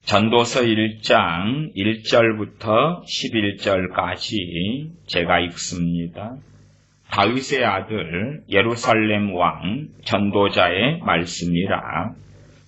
전도서 1장 1절부터 11절까지 제가 읽습니다. 다윗의 아들 예루살렘 왕 전도자의 말씀이라.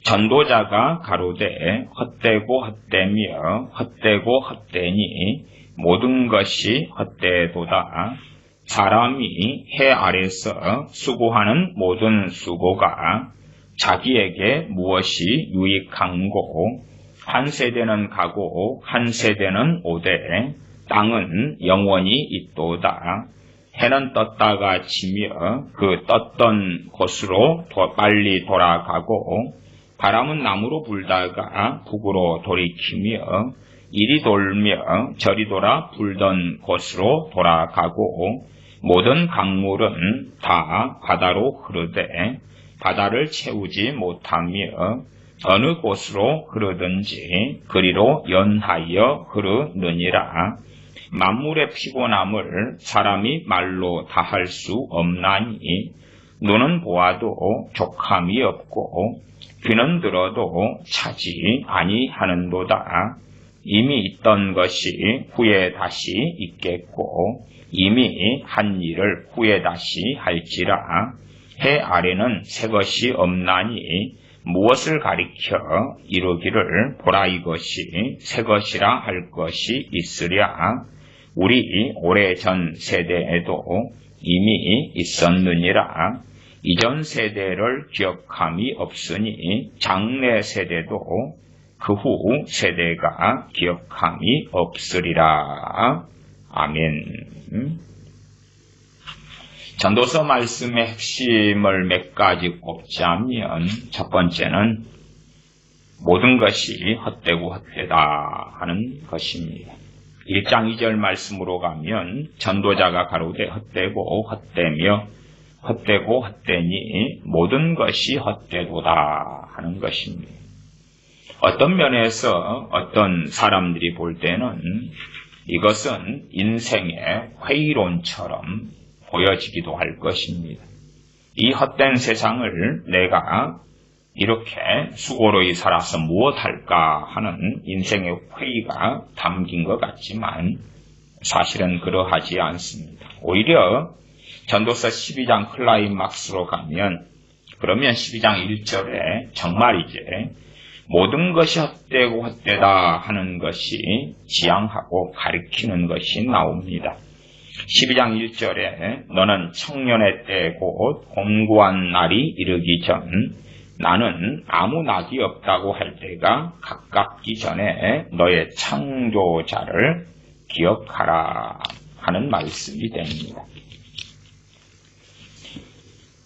전도자가 가로되 헛되고 헛되며 헛되고 헛되니 모든 것이 헛되도다. 사람이 해 아래서 수고하는 모든 수고가 자기에게 무엇이 유익한고, 한 세대는 가고 한 세대는 오되 땅은 영원히 있도다. 해는 떴다가 지며 그 떴던 곳으로 빨리 돌아가고, 바람은 남으로 불다가 북으로 돌이키며 이리 돌며 저리 돌아 불던 곳으로 돌아가고, 모든 강물은 다 바다로 흐르되 바다를 채우지 못하며 어느 곳으로 흐르든지 그리로 연하여 흐르느니라. 만물의 피곤함을 사람이 말로 다할 수 없나니, 눈은 보아도 족함이 없고 귀는 들어도 차지 아니하는도다. 이미 있던 것이 후에 다시 있겠고 이미 한 일을 후에 다시 할지라. 해 아래는 새 것이 없나니 무엇을 가리켜 이루기를 보라, 이것이 새 것이라 할 것이 있으랴. 우리 오래전 세대에도 이미 있었느니라. 이전 세대를 기억함이 없으니 장래 세대도 그 후 세대가 기억함이 없으리라. 아멘. 전도서 말씀의 핵심을 몇 가지 꼽자면, 첫 번째는 모든 것이 헛되고 헛되다 하는 것입니다. 1장 2절 말씀으로 가면 전도자가 가로되 헛되고 헛되며 헛되고 헛되니 모든 것이 헛되도다 하는 것입니다. 어떤 면에서 어떤 사람들이 볼 때는 이것은 인생의 회의론처럼 보여지기도 할 것입니다. 이 헛된 세상을 내가 이렇게 수고로이 살아서 무엇할까 하는 인생의 회의가 담긴 것 같지만 사실은 그러하지 않습니다. 오히려 전도서 12장 클라이막스로 가면, 그러면 12장 1절에 정말 이제 모든 것이 헛되고 헛되다 하는 것이 지향하고 가리키는 것이 나옵니다. 12장 1절에 너는 청년의 때 곧 곤고한 날이 이르기 전 나는 아무 낙이 없다고 할 때가 가깝기 전에 너의 창조자를 기억하라 하는 말씀이 됩니다.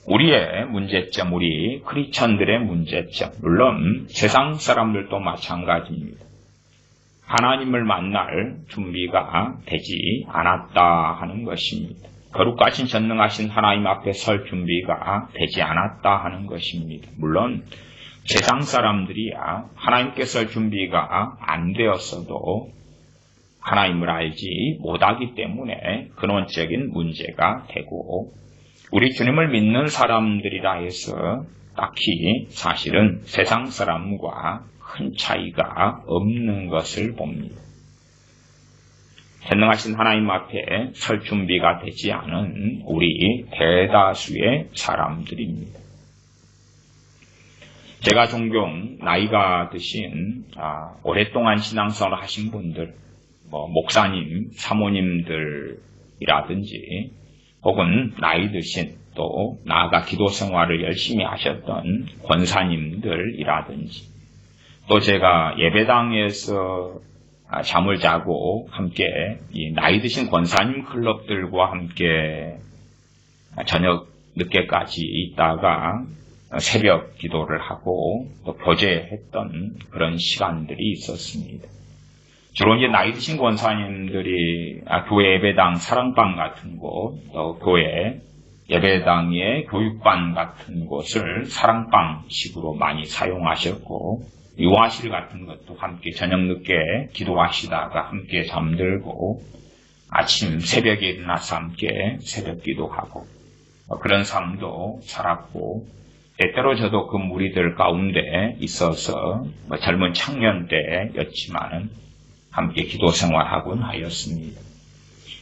우리의 문제점, 우리 크리스천들의 문제점, 물론 세상 사람들도 마찬가지입니다. 하나님을 만날 준비가 되지 않았다 하는 것입니다. 거룩하신 전능하신 하나님 앞에 설 준비가 되지 않았다 하는 것입니다. 물론 세상 사람들이야 하나님께 설 준비가 안 되었어도 하나님을 알지 못하기 때문에 근원적인 문제가 되고, 우리 주님을 믿는 사람들이라 해서 딱히 사실은 세상 사람과 큰 차이가 없는 것을 봅니다. 전능하신 하나님 앞에 설 준비가 되지 않은 우리 대다수의 사람들입니다. 제가 종종 나이가 드신 오랫동안 신앙생활을 하신 분들, 목사님, 사모님들이라든지 혹은 나이 드신 또 나아가 기도 생활을 열심히 하셨던 권사님들이라든지, 또 제가 예배당에서 잠을 자고 함께 이 나이 드신 권사님 클럽들과 함께 저녁 늦게까지 있다가 새벽 기도를 하고 또 교제했던 그런 시간들이 있었습니다. 주로 이제 나이 드신 권사님들이 교회 예배당 사랑방 같은 곳, 또 교회 예배당의 교육관 같은 곳을 사랑방식으로 많이 사용하셨고, 유아실 같은 것도 함께 저녁 늦게 기도하시다가 함께 잠들고 아침 새벽에 일어나서 함께 새벽 기도하고 그런 삶도 살았고, 때때로 저도 그 무리들 가운데 있어서 젊은 청년 때였지만은 함께 기도 생활하곤 하였습니다.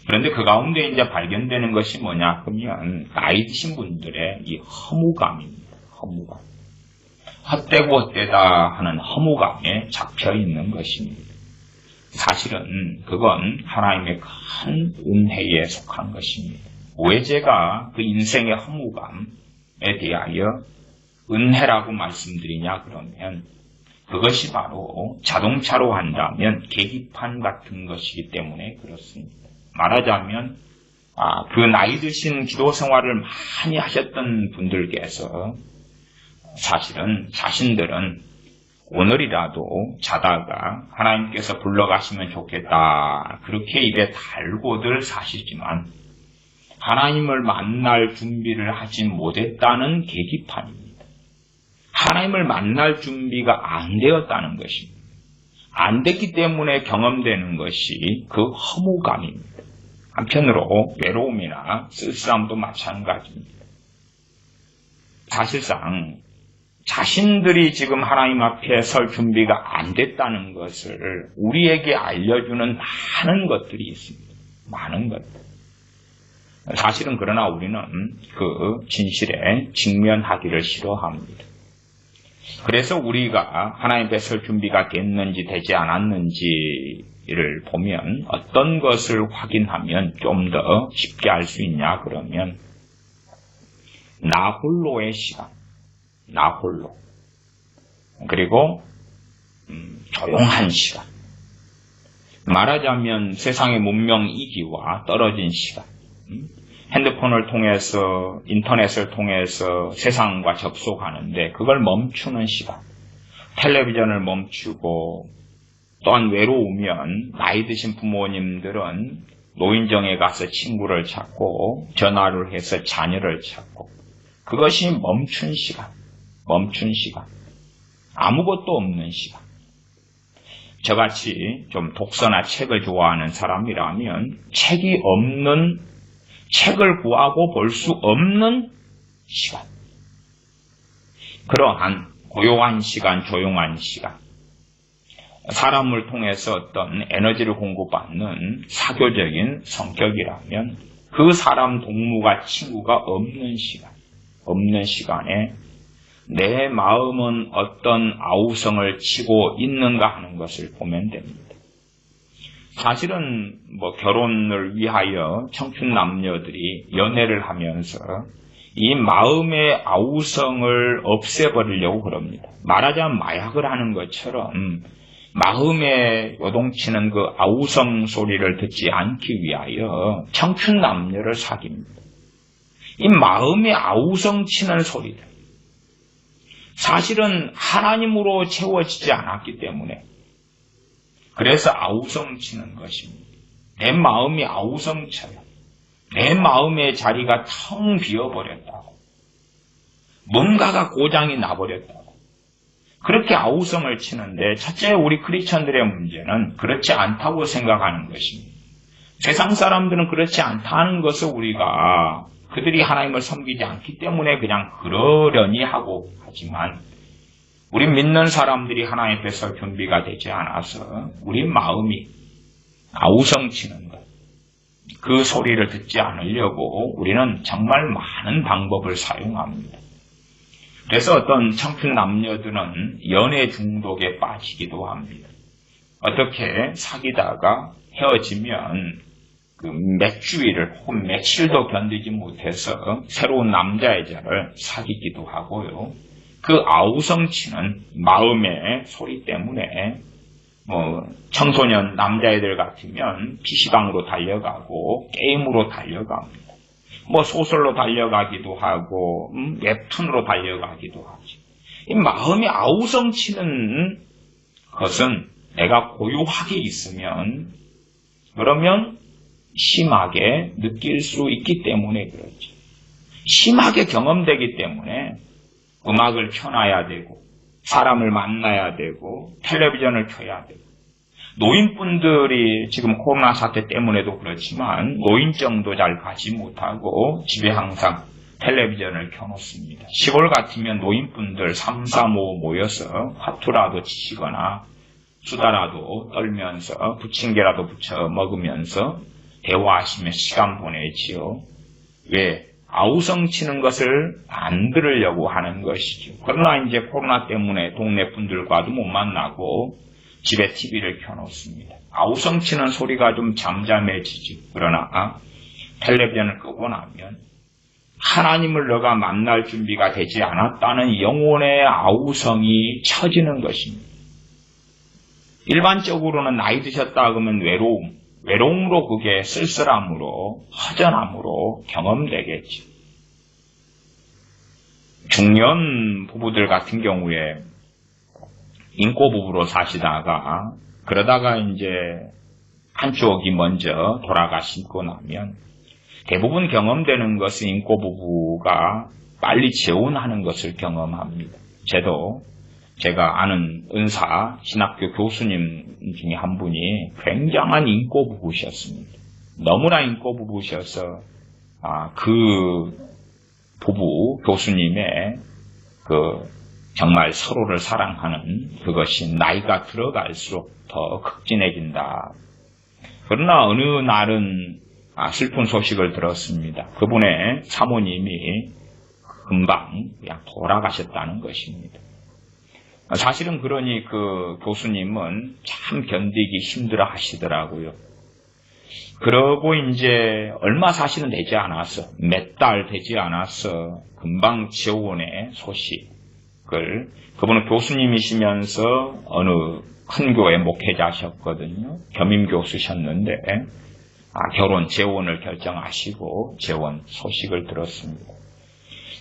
그런데 그 가운데 이제 발견되는 것이 뭐냐 하면 나이 드신 분들의 이 허무감입니다. 허무감. 헛되고 헛되다 하는 허무감에 잡혀 있는 것입니다. 사실은 그건 하나님의 큰 은혜에 속한 것입니다. 왜 제가 그 인생의 허무감에 대하여 은혜라고 말씀드리냐 그러면 그것이 바로 자동차로 한다면 계기판 같은 것이기 때문에 그렇습니다. 말하자면 그 나이 드신 기도 생활을 많이 하셨던 분들께서 사실은 자신들은 오늘이라도 자다가 하나님께서 불러가시면 좋겠다 그렇게 입에 달고들 사시지만 하나님을 만날 준비를 하지 못했다는 계기판입니다. 하나님을 만날 준비가 안 되었다는 것입니다. 안 됐기 때문에 경험되는 것이 그 허무감입니다. 한편으로 외로움이나 쓸쓸함도 마찬가지입니다. 사실상 자신들이 지금 하나님 앞에 설 준비가 안 됐다는 것을 우리에게 알려주는 많은 것들이 있습니다. 많은 것들. 사실은 그러나 우리는 그 진실에 직면하기를 싫어합니다. 그래서 우리가 하나님 앞에 설 준비가 됐는지 되지 않았는지를 보면 어떤 것을 확인하면 좀 더 쉽게 알 수 있냐 그러면 나 홀로의 시간, 나 홀로 그리고 조용한 시간 말하자면 세상의 문명 이기와 떨어진 시간 핸드폰을 통해서 인터넷을 통해서 세상과 접속하는데 그걸 멈추는 시간 텔레비전을 멈추고 또한 외로우면 나이 드신 부모님들은 노인정에 가서 친구를 찾고 전화를 해서 자녀를 찾고 그것이 멈춘 시간 아무것도 없는 시간 저같이 좀 독서나 책을 좋아하는 사람이라면 책을 구하고 볼 수 없는 시간. 그러한 고요한 시간, 조용한 시간. 사람을 통해서 어떤 에너지를 공급받는 사교적인 성격이라면 그 사람 동무가 친구가 없는 시간에 내 마음은 어떤 아우성을 치고 있는가 하는 것을 보면 됩니다. 사실은 결혼을 위하여 청춘 남녀들이 연애를 하면서 이 마음의 아우성을 없애버리려고 그럽니다. 말하자면 마약을 하는 것처럼 마음에 요동치는 그 아우성 소리를 듣지 않기 위하여 청춘 남녀를 사깁니다. 이 마음의 아우성 치는 소리들 사실은 하나님으로 채워지지 않았기 때문에 그래서 아우성치는 것입니다. 내 마음이 아우성쳐요. 내 마음의 자리가 텅 비어버렸다고. 뭔가가 고장이 나버렸다고. 그렇게 아우성을 치는데 첫째 우리 크리스천들의 문제는 그렇지 않다고 생각하는 것입니다. 세상 사람들은 그렇지 않다는 것을 우리가 그들이 하나님을 섬기지 않기 때문에 그냥 그러려니 하고 하지만 우리 믿는 사람들이 하나님 앞에서 준비가 되지 않아서 우리 마음이 아우성치는 것, 그 소리를 듣지 않으려고 우리는 정말 많은 방법을 사용합니다. 그래서 어떤 청춘 남녀들은 연애 중독에 빠지기도 합니다. 어떻게 사귀다가 헤어지면 그 몇 주일을 혹은 며칠도 견디지 못해서 새로운 남자여자를 사귀기도 하고요. 그 아우성치는 마음의 소리 때문에 청소년 남자애들 같으면 PC방으로 달려가고 게임으로 달려갑니다. 소설로 달려가기도 하고 웹툰으로 달려가기도 하지. 이 마음이 아우성치는 것은 내가 고요하게 있으면 그러면 심하게 느낄 수 있기 때문에 그렇지. 심하게 경험되기 때문에 음악을 켜놔야 되고 사람을 만나야 되고 텔레비전을 켜야 되고 노인분들이 지금 코로나 사태 때문에도 그렇지만 노인정도 잘 가지 못하고 집에 항상 텔레비전을 켜놓습니다. 시골 같으면 노인분들 3, 4, 5 모여서 화투라도 치시거나 수다라도 떨면서 부침개라도 부쳐 먹으면서 대화하시며 시간 보내지요. 왜? 아우성 치는 것을 안 들으려고 하는 것이죠. 그러나 이제 코로나 때문에 동네 분들과도 못 만나고 집에 TV를 켜놓습니다. 아우성 치는 소리가 좀 잠잠해지죠. 그러나 텔레비전을 끄고 나면 하나님을 너가 만날 준비가 되지 않았다는 영혼의 아우성이 쳐지는 것입니다. 일반적으로는 나이 드셨다 그러면 외로움으로 그게 쓸쓸함으로 허전함으로 경험되겠죠. 중년 부부들 같은 경우에 인꼬 부부로 사시다가 그러다가 이제 한쪽이 먼저 돌아가시고 나면 대부분 경험되는 것은 인꼬 부부가 빨리 재혼하는 것을 경험합니다. 제가 아는 은사 신학교 교수님 중에 한 분이 굉장한 인꼬 부부셨습니다. 너무나 인꼬 부부셔서 그 부부 교수님의 정말 서로를 사랑하는 그것이 나이가 들어갈수록 더 극진해진다. 그러나 어느 날은 슬픈 소식을 들었습니다. 그분의 사모님이 금방 그냥 돌아가셨다는 것입니다. 사실은 그러니 그 교수님은 참 견디기 힘들어 하시더라고요. 그러고 이제 얼마 사실은 되지 않았어. 몇 달 되지 않았어. 금방 재혼의 소식을 그분은 교수님이시면서 어느 큰 교회 목회자셨거든요. 겸임 교수셨는데 재혼을 결정하시고 재혼 소식을 들었습니다.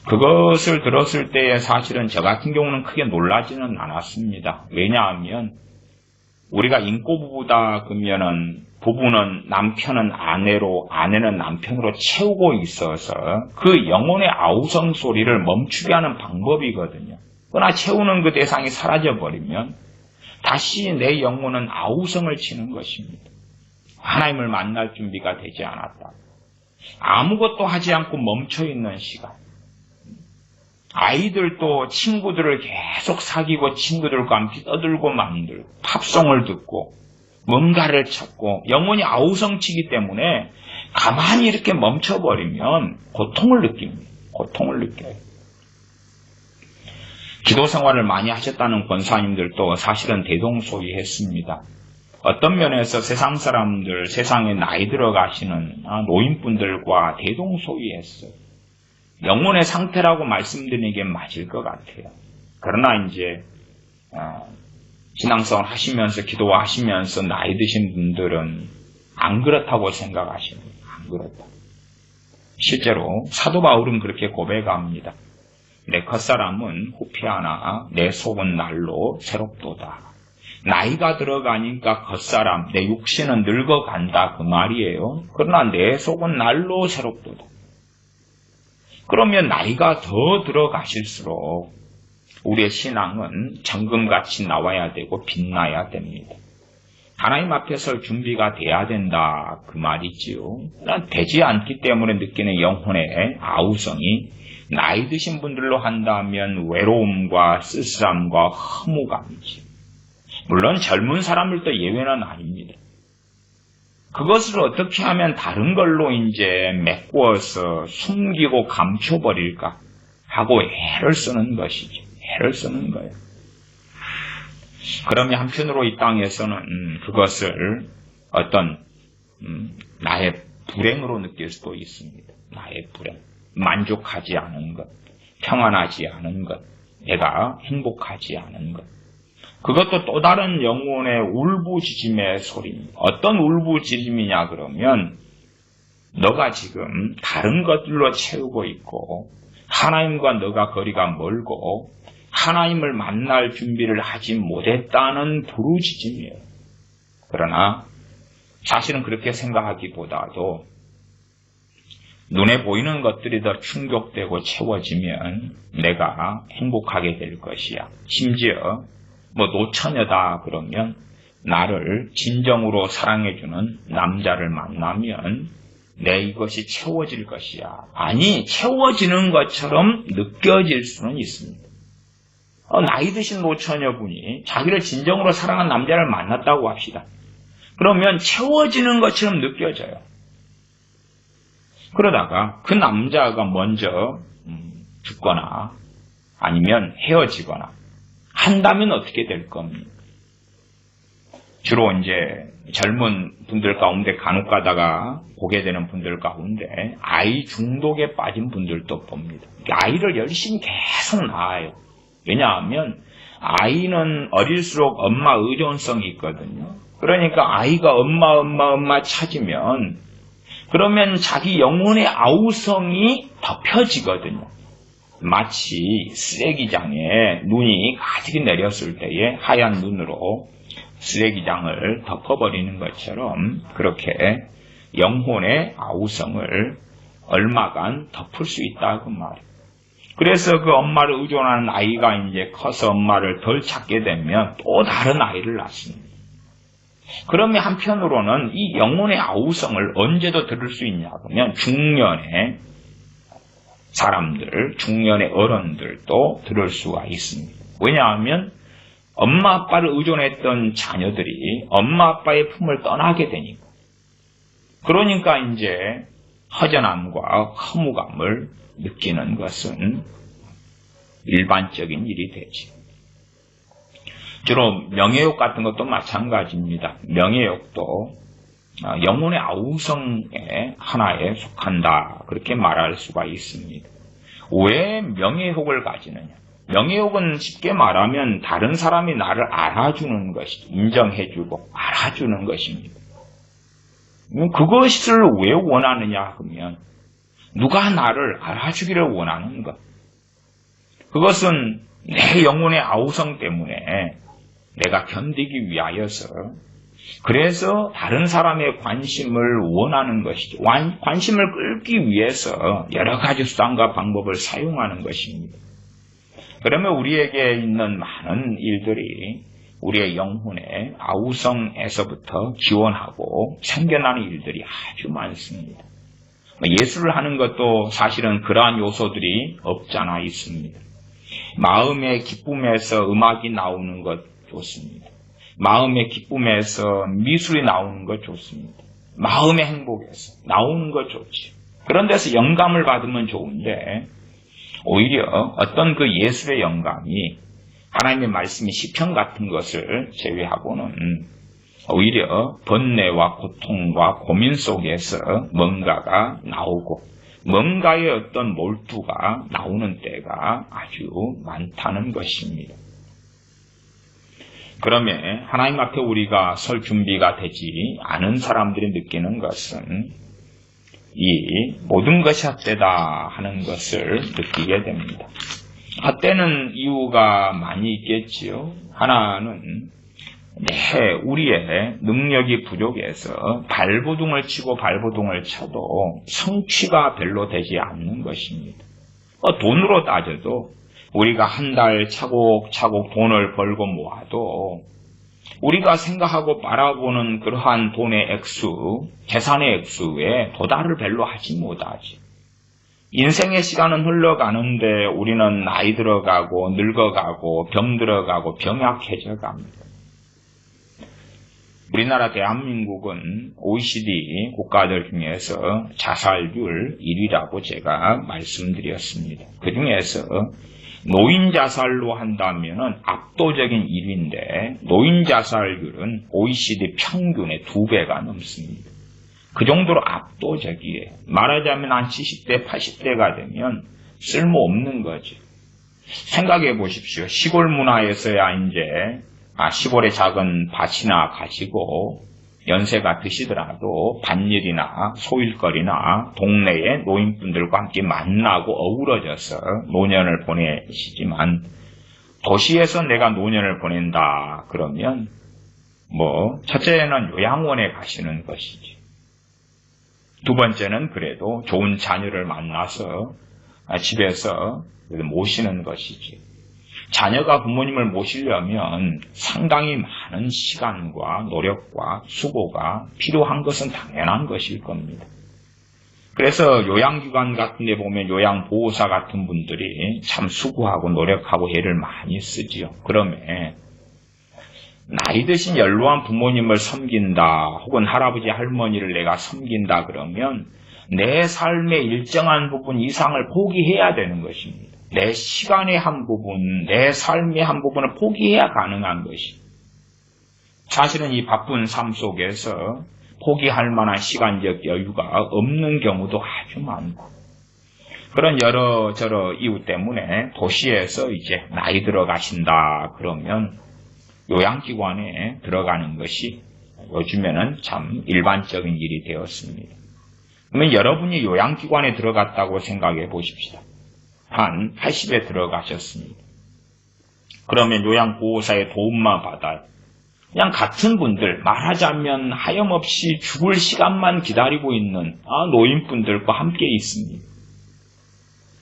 그것을 들었을 때에 사실은 저 같은 경우는 크게 놀라지는 않았습니다. 왜냐하면 우리가 인꼬 부부다 그러면은 부부는 남편은 아내로 아내는 남편으로 채우고 있어서 그 영혼의 아우성 소리를 멈추게 하는 방법이거든요. 그러나 채우는 그 대상이 사라져버리면 다시 내 영혼은 아우성을 치는 것입니다. 하나님을 만날 준비가 되지 않았다. 아무것도 하지 않고 멈춰있는 시간. 아이들도 친구들을 계속 사귀고 친구들과 함께 떠들고 만들고 팝송을 듣고 뭔가를 찾고 영혼이 아우성치기 때문에 가만히 이렇게 멈춰버리면 고통을 느낍니다. 고통을 느껴요. 기도 생활을 많이 하셨다는 권사님들도 사실은 대동소이했습니다. 어떤 면에서 세상 사람들, 세상에 나이 들어가시는 노인분들과 대동소이했어요. 영혼의 상태라고 말씀드리는 게 맞을 것 같아요. 그러나 이제 신앙생활 하시면서 기도하시면서 나이 드신 분들은 안 그렇다고 생각하십니다. 안 그렇다. 실제로 사도 바울은 그렇게 고백합니다. 내 겉사람은 후피하나 내 속은 날로 새롭도다. 나이가 들어가니까 겉사람, 내 육신은 늙어간다 그 말이에요. 그러나 내 속은 날로 새롭도다. 그러면 나이가 더 들어가실수록 우리의 신앙은 정금같이 나와야 되고 빛나야 됩니다. 하나님 앞에 설 준비가 돼야 된다 그 말이지요. 되지 않기 때문에 느끼는 영혼의 아우성이 나이 드신 분들로 한다면 외로움과 쓸쓸함과 허무감이지. 물론 젊은 사람들도 예외는 아닙니다. 그것을 어떻게 하면 다른 걸로 이제 메꾸어서 숨기고 감춰버릴까 하고 애를 쓰는 것이죠. 애를 쓰는 거예요. 그러면 한편으로 이 땅에서는 그것을 어떤 나의 불행으로 느낄 수도 있습니다. 나의 불행. 만족하지 않은 것, 평안하지 않은 것, 내가 행복하지 않은 것. 그것도 또 다른 영혼의 울부짖음의 소리입니다. 어떤 울부짖음이냐 그러면 너가 지금 다른 것들로 채우고 있고 하나님과 너가 거리가 멀고 하나님을 만날 준비를 하지 못했다는 부르짖음이에요. 그러나 사실은 그렇게 생각하기보다도 눈에 보이는 것들이 더 충족되고 채워지면 내가 행복하게 될 것이야. 심지어 노처녀다 그러면 나를 진정으로 사랑해주는 남자를 만나면 이것이 채워질 것이야. 아니, 채워지는 것처럼 느껴질 수는 있습니다. 나이 드신 노처녀분이 자기를 진정으로 사랑한 남자를 만났다고 합시다. 그러면 채워지는 것처럼 느껴져요. 그러다가 그 남자가 먼저 죽거나 아니면 헤어지거나 한다면 어떻게 될 겁니까? 주로 이제 젊은 분들 가운데 간혹 가다가 보게 되는 분들 가운데 아이 중독에 빠진 분들도 봅니다. 아이를 열심히 계속 낳아요. 왜냐하면 아이는 어릴수록 엄마 의존성이 있거든요. 그러니까 아이가 엄마 찾으면 그러면 자기 영혼의 아우성이 덮여지거든요. 마치 쓰레기장에 눈이 가득히 내렸을 때에 하얀 눈으로 쓰레기장을 덮어버리는 것처럼 그렇게 영혼의 아우성을 얼마간 덮을 수 있다고 말이에요. 그래서 그 엄마를 의존하는 아이가 이제 커서 엄마를 덜 찾게 되면 또 다른 아이를 낳습니다. 그러면 한편으로는 이 영혼의 아우성을 언제도 들을 수 있냐 그러면 중년의 사람들, 중년의 어른들도 들을 수가 있습니다. 왜냐하면 엄마 아빠를 의존했던 자녀들이 엄마 아빠의 품을 떠나게 되니까. 그러니까 이제 허전함과 허무감을 느끼는 것은 일반적인 일이 되지. 주로 명예욕 같은 것도 마찬가지입니다. 명예욕도 영혼의 아우성의 하나에 속한다. 그렇게 말할 수가 있습니다. 왜 명예욕을 가지느냐? 명예욕은 쉽게 말하면 다른 사람이 나를 알아주는 것이, 인정해주고 알아주는 것입니다. 그것을 왜 원하느냐 하면 누가 나를 알아주기를 원하는 것. 그것은 내 영혼의 아우성 때문에 내가 견디기 위하여서 그래서 다른 사람의 관심을 원하는 것이죠. 관심을 끌기 위해서 여러 가지 수단과 방법을 사용하는 것입니다. 그러면 우리에게 있는 많은 일들이 우리의 영혼의 아우성에서부터 기원하고 생겨나는 일들이 아주 많습니다. 예술을 하는 것도 사실은 그러한 요소들이 없잖아 있습니다. 마음의 기쁨에서 음악이 나오는 것 좋습니다. 마음의 기쁨에서 미술이 나오는 것 좋습니다. 마음의 행복에서 나오는 것 좋지. 그런 데서 영감을 받으면 좋은데 오히려 어떤 그 예술의 영감이 하나님의 말씀이 시편 같은 것을 제외하고는 오히려 번뇌와 고통과 고민 속에서 뭔가가 나오고 뭔가의 어떤 몰두가 나오는 때가 아주 많다는 것입니다. 그러면 하나님 앞에 우리가 설 준비가 되지 않은 사람들이 느끼는 것은 이 모든 것이 헛되다 하는 것을 느끼게 됩니다. 헛되는 이유가 많이 있겠지요. 하나는 우리의 능력이 부족해서 발버둥을 치고 발버둥을 쳐도 성취가 별로 되지 않는 것입니다. 돈으로 따져도 우리가 한 달 차곡차곡 돈을 벌고 모아도 우리가 생각하고 바라보는 그러한 돈의 액수, 재산의 액수에 도달을 별로 하지 못하지. 인생의 시간은 흘러가는데 우리는 나이 들어가고 늙어가고 병 들어가고 병약해져 갑니다. 우리나라 대한민국은 OECD 국가들 중에서 자살률 1위라고 제가 말씀드렸습니다. 그 중에서 노인 자살로 한다면 압도적인 1위인데 노인 자살률은 OECD 평균의 2배가 넘습니다. 그 정도로 압도적이에요. 말하자면 한 70대, 80대가 되면 쓸모없는 거죠. 생각해 보십시오. 시골 문화에서야 이제 시골의 작은 밭이나 가지고 연세가 드시더라도 밭일이나 소일거리나 동네의 노인분들과 함께 만나고 어우러져서 노년을 보내시지만 도시에서 내가 노년을 보낸다 그러면 첫째는 요양원에 가시는 것이지. 두 번째는 그래도 좋은 자녀를 만나서 집에서 모시는 것이지. 자녀가 부모님을 모시려면 상당히 많은 시간과 노력과 수고가 필요한 것은 당연한 것일 겁니다. 그래서 요양기관 같은 데 보면 요양보호사 같은 분들이 참 수고하고 노력하고 애를 많이 쓰지요. 그러면 나이 드신 연로한 부모님을 섬긴다 혹은 할아버지 할머니를 내가 섬긴다 그러면 내 삶의 일정한 부분 이상을 포기해야 되는 것입니다. 내 시간의 한 부분, 내 삶의 한 부분을 포기해야 가능한 것이. 사실은 이 바쁜 삶 속에서 포기할 만한 시간적 여유가 없는 경우도 아주 많고, 그런 여러저러 이유 때문에 도시에서 이제 나이 들어가신다 그러면 요양기관에 들어가는 것이 요즘에는 참 일반적인 일이 되었습니다. 그러면 여러분이 요양기관에 들어갔다고 생각해 보십시다. 한 80에 들어가셨습니다. 그러면 요양보호사의 도움만 받아요. 그냥 같은 분들, 말하자면 하염없이 죽을 시간만 기다리고 있는 노인분들과 함께 있습니다.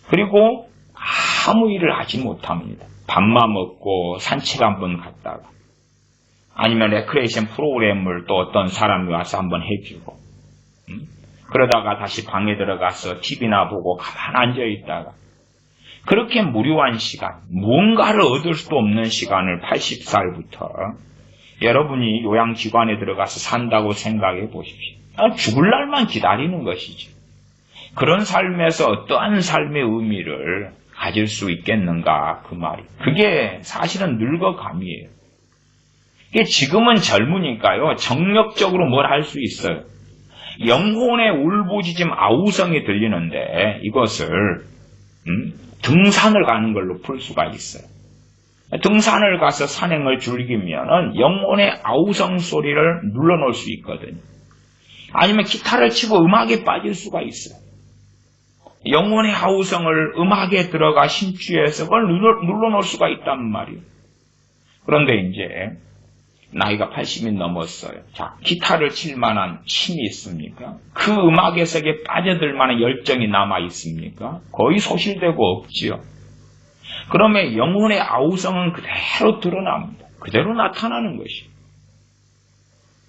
그리고 아무 일을 하지 못합니다. 밥만 먹고 산책 한번 갔다가, 아니면 레크레이션 프로그램을 또 어떤 사람이 와서 한번 해주고, 그러다가 다시 방에 들어가서 TV나 보고 가만 앉아 있다가, 그렇게 무료한 시간, 무언가를 얻을 수도 없는 시간을 80살부터 여러분이 요양기관에 들어가서 산다고 생각해 보십시오. 죽을 날만 기다리는 것이지. 그런 삶에서 어떠한 삶의 의미를 가질 수 있겠는가 그 말이. 그게 사실은 늙어감이에요. 이게 지금은 젊으니까요. 정력적으로 뭘 할 수 있어요. 영혼의 울부짖음 아우성이 들리는데 이것을 등산을 가는 걸로 풀 수가 있어요. 등산을 가서 산행을 즐기면 영혼의 아우성 소리를 눌러놓을 수 있거든요. 아니면 기타를 치고 음악에 빠질 수가 있어요. 영혼의 아우성을 음악에 들어가 심취해서 그걸 눌러놓을 수가 있단 말이에요. 그런데 이제 나이가 80이 넘었어요. 자, 기타를 칠 만한 힘이 있습니까? 그 음악의 세계에 빠져들 만한 열정이 남아 있습니까? 거의 소실되고 없지요. 그러면 영혼의 아우성은 그대로 드러납니다. 그대로 나타나는 것이.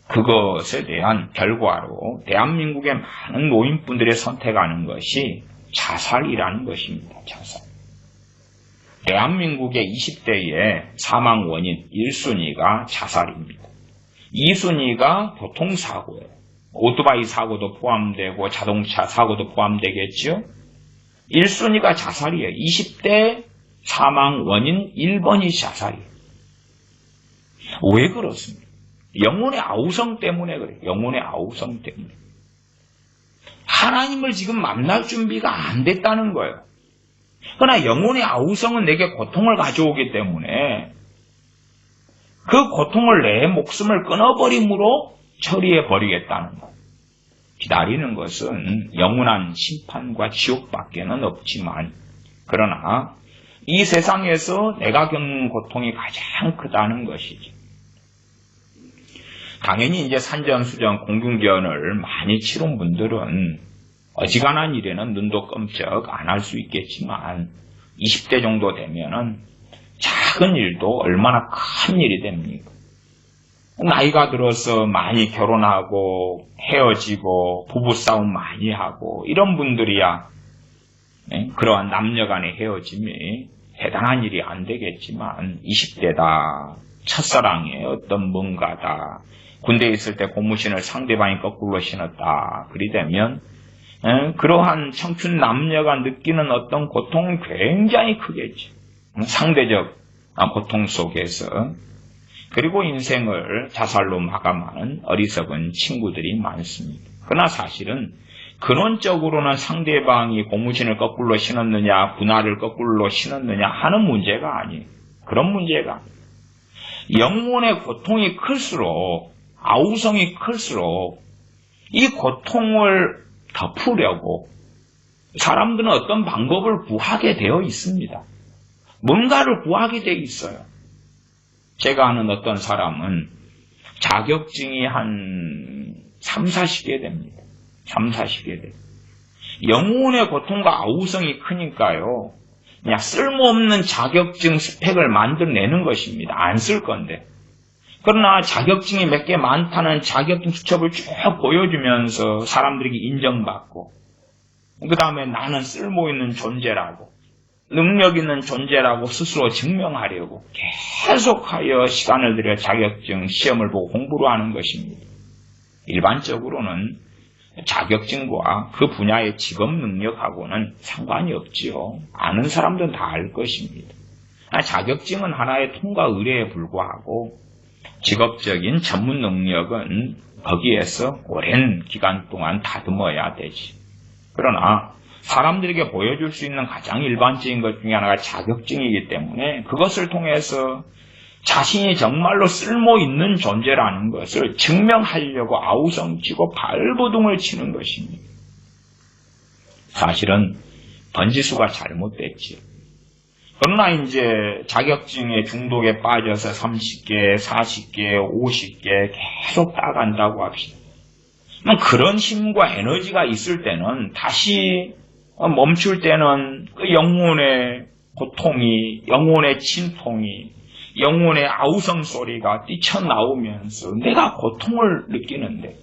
그것에 대한 결과로 대한민국의 많은 노인분들이 선택하는 것이 자살이라는 것입니다. 자살. 대한민국의 20대의 사망 원인 1순위가 자살입니다. 2순위가 교통사고예요. 오토바이 사고도 포함되고 자동차 사고도 포함되겠죠. 1순위가 자살이에요. 20대 사망 원인 1번이 자살이에요. 왜 그렇습니까? 영혼의 아우성 때문에 그래요. 영혼의 아우성 때문에. 하나님을 지금 만날 준비가 안 됐다는 거예요. 그러나 영혼의 아우성은 내게 고통을 가져오기 때문에 그 고통을 내 목숨을 끊어버림으로 처리해버리겠다는 것. 기다리는 것은 영원한 심판과 지옥밖에는 없지만, 그러나 이 세상에서 내가 겪는 고통이 가장 크다는 것이지. 당연히 이제 산전수전 공중전을 많이 치른 분들은 어지간한 일에는 눈도 끔찍 안 할 수 있겠지만 20대 정도 되면은 작은 일도 얼마나 큰 일이 됩니까? 나이가 들어서 많이 결혼하고 헤어지고 부부싸움 많이 하고 이런 분들이야 그러한 남녀 간의 헤어짐이 대단한 일이 안 되겠지만 20대다, 첫사랑의 어떤 뭔가다, 군대에 있을 때 고무신을 상대방이 거꾸로 신었다, 그리 되면 그러한 청춘 남녀가 느끼는 어떤 고통은 굉장히 크겠지. 상대적 고통 속에서. 그리고 인생을 자살로 마감하는 어리석은 친구들이 많습니다. 그러나 사실은 근원적으로는 상대방이 고무신을 거꾸로 신었느냐, 분할을 거꾸로 신었느냐 하는 문제가 아니에요. 그런 문제가 아니에요. 영혼의 고통이 클수록, 아우성이 클수록 이 고통을 덮으려고 사람들은 어떤 방법을 구하게 되어 있습니다. 뭔가를 구하게 되어 있어요. 제가 아는 어떤 사람은 자격증이 한 3, 40개 됩니다. 3, 40개 돼요. 영혼의 고통과 아우성이 크니까요. 그냥 쓸모없는 자격증 스펙을 만들어내는 것입니다. 안 쓸 건데. 그러나 자격증이 몇 개 많다는 자격증 수첩을 쭉 보여주면서 사람들에게 인정받고 그 다음에 나는 쓸모있는 존재라고, 능력 있는 존재라고 스스로 증명하려고 계속하여 시간을 들여 자격증 시험을 보고 공부를 하는 것입니다. 일반적으로는 자격증과 그 분야의 직업 능력하고는 상관이 없지요. 아는 사람들은 다 알 것입니다. 자격증은 하나의 통과 의례에 불과하고 직업적인 전문 능력은 거기에서 오랜 기간 동안 다듬어야 되지. 그러나 사람들에게 보여줄 수 있는 가장 일반적인 것 중에 하나가 자격증이기 때문에 그것을 통해서 자신이 정말로 쓸모있는 존재라는 것을 증명하려고 아우성치고 발버둥을 치는 것입니다. 사실은 번지수가 잘못됐지요. 그러나 이제 자격증의 중독에 빠져서 30개, 40개, 50개 계속 따간다고 합시다. 그런 힘과 에너지가 있을 때는 다시 멈출 때는 그 영혼의 고통이, 영혼의 진통이, 영혼의 아우성 소리가 뛰쳐나오면서 내가 고통을 느끼는데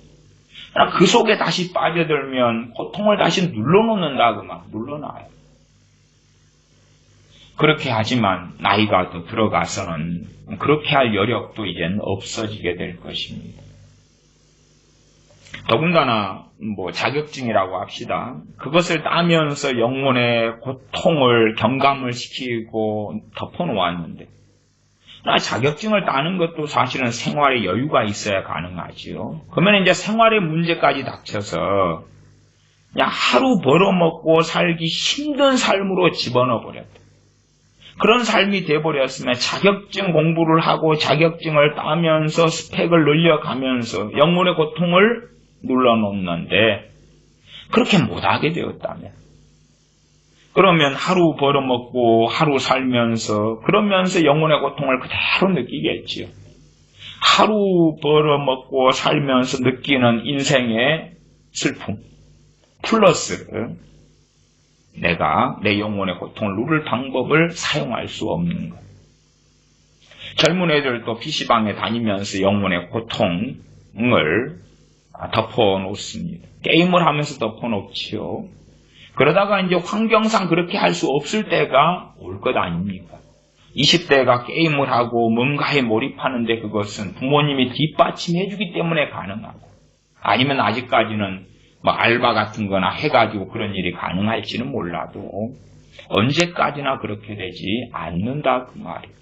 그 속에 다시 빠져들면 고통을 다시 눌러놓는다 그 말, 눌러놔요. 그렇게 하지만 나이가 더 들어가서는 그렇게 할 여력도 이제는 없어지게 될 것입니다. 더군다나 자격증이라고 합시다. 그것을 따면서 영혼의 고통을 경감을 시키고 덮어놓았는데 자격증을 따는 것도 사실은 생활에 여유가 있어야 가능하지요. 그러면 이제 생활의 문제까지 닥쳐서 그냥 하루 벌어먹고 살기 힘든 삶으로 집어넣어 버렸다. 그런 삶이 돼버렸으면 자격증 공부를 하고 자격증을 따면서 스펙을 늘려가면서 영혼의 고통을 눌러놓는데 그렇게 못하게 되었다면 그러면 하루 벌어먹고 하루 살면서 그러면서 영혼의 고통을 그대로 느끼겠지요. 하루 벌어먹고 살면서 느끼는 인생의 슬픔 플러스 내가 내 영혼의 고통을 누를 방법을 사용할 수 없는 것. 젊은 애들도 PC방에 다니면서 영혼의 고통을 덮어놓습니다. 게임을 하면서 덮어놓지요. 그러다가 이제 환경상 그렇게 할 수 없을 때가 올 것 아닙니까? 20대가 게임을 하고 뭔가에 몰입하는데 그것은 부모님이 뒷받침해주기 때문에 가능하고 아니면 아직까지는 알바 같은 거나 해가지고 그런 일이 가능할지는 몰라도 언제까지나 그렇게 되지 않는다 그 말이에요.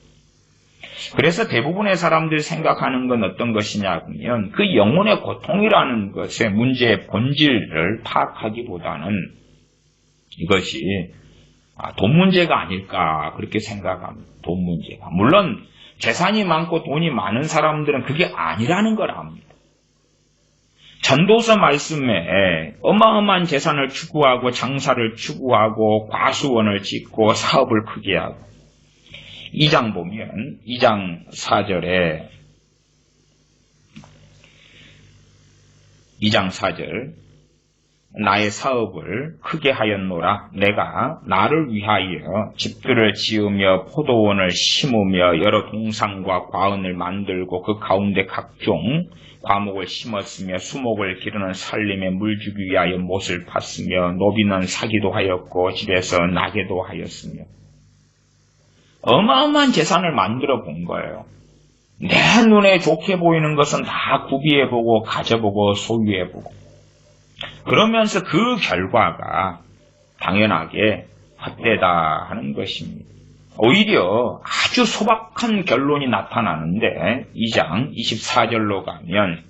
그래서 대부분의 사람들이 생각하는 건 어떤 것이냐면 그 영혼의 고통이라는 것의 문제의 본질을 파악하기보다는 이것이 돈 문제가 아닐까 그렇게 생각합니다. 돈 문제가. 물론 재산이 많고 돈이 많은 사람들은 그게 아니라는 걸 압니다. 전도서 말씀에 어마어마한 재산을 추구하고 장사를 추구하고 과수원을 짓고 사업을 크게 하고 2장 보면 2장 4절에 2장 4절 나의 사업을 크게 하였노라. 내가 나를 위하여 집들을 지으며 포도원을 심으며 여러 동산과 과은을 만들고 그 가운데 각종 과목을 심었으며 수목을 기르는 살림에 물 주기 위하여 못을 팠으며 노비는 사기도 하였고 집에서 나게도 하였으며 어마어마한 재산을 만들어 본 거예요. 내 눈에 좋게 보이는 것은 다 구비해보고 가져보고 소유해보고 그러면서 그 결과가 당연하게 헛되다 하는 것입니다. 오히려 아주 소박한 결론이 나타나는데 2장 24절로 가면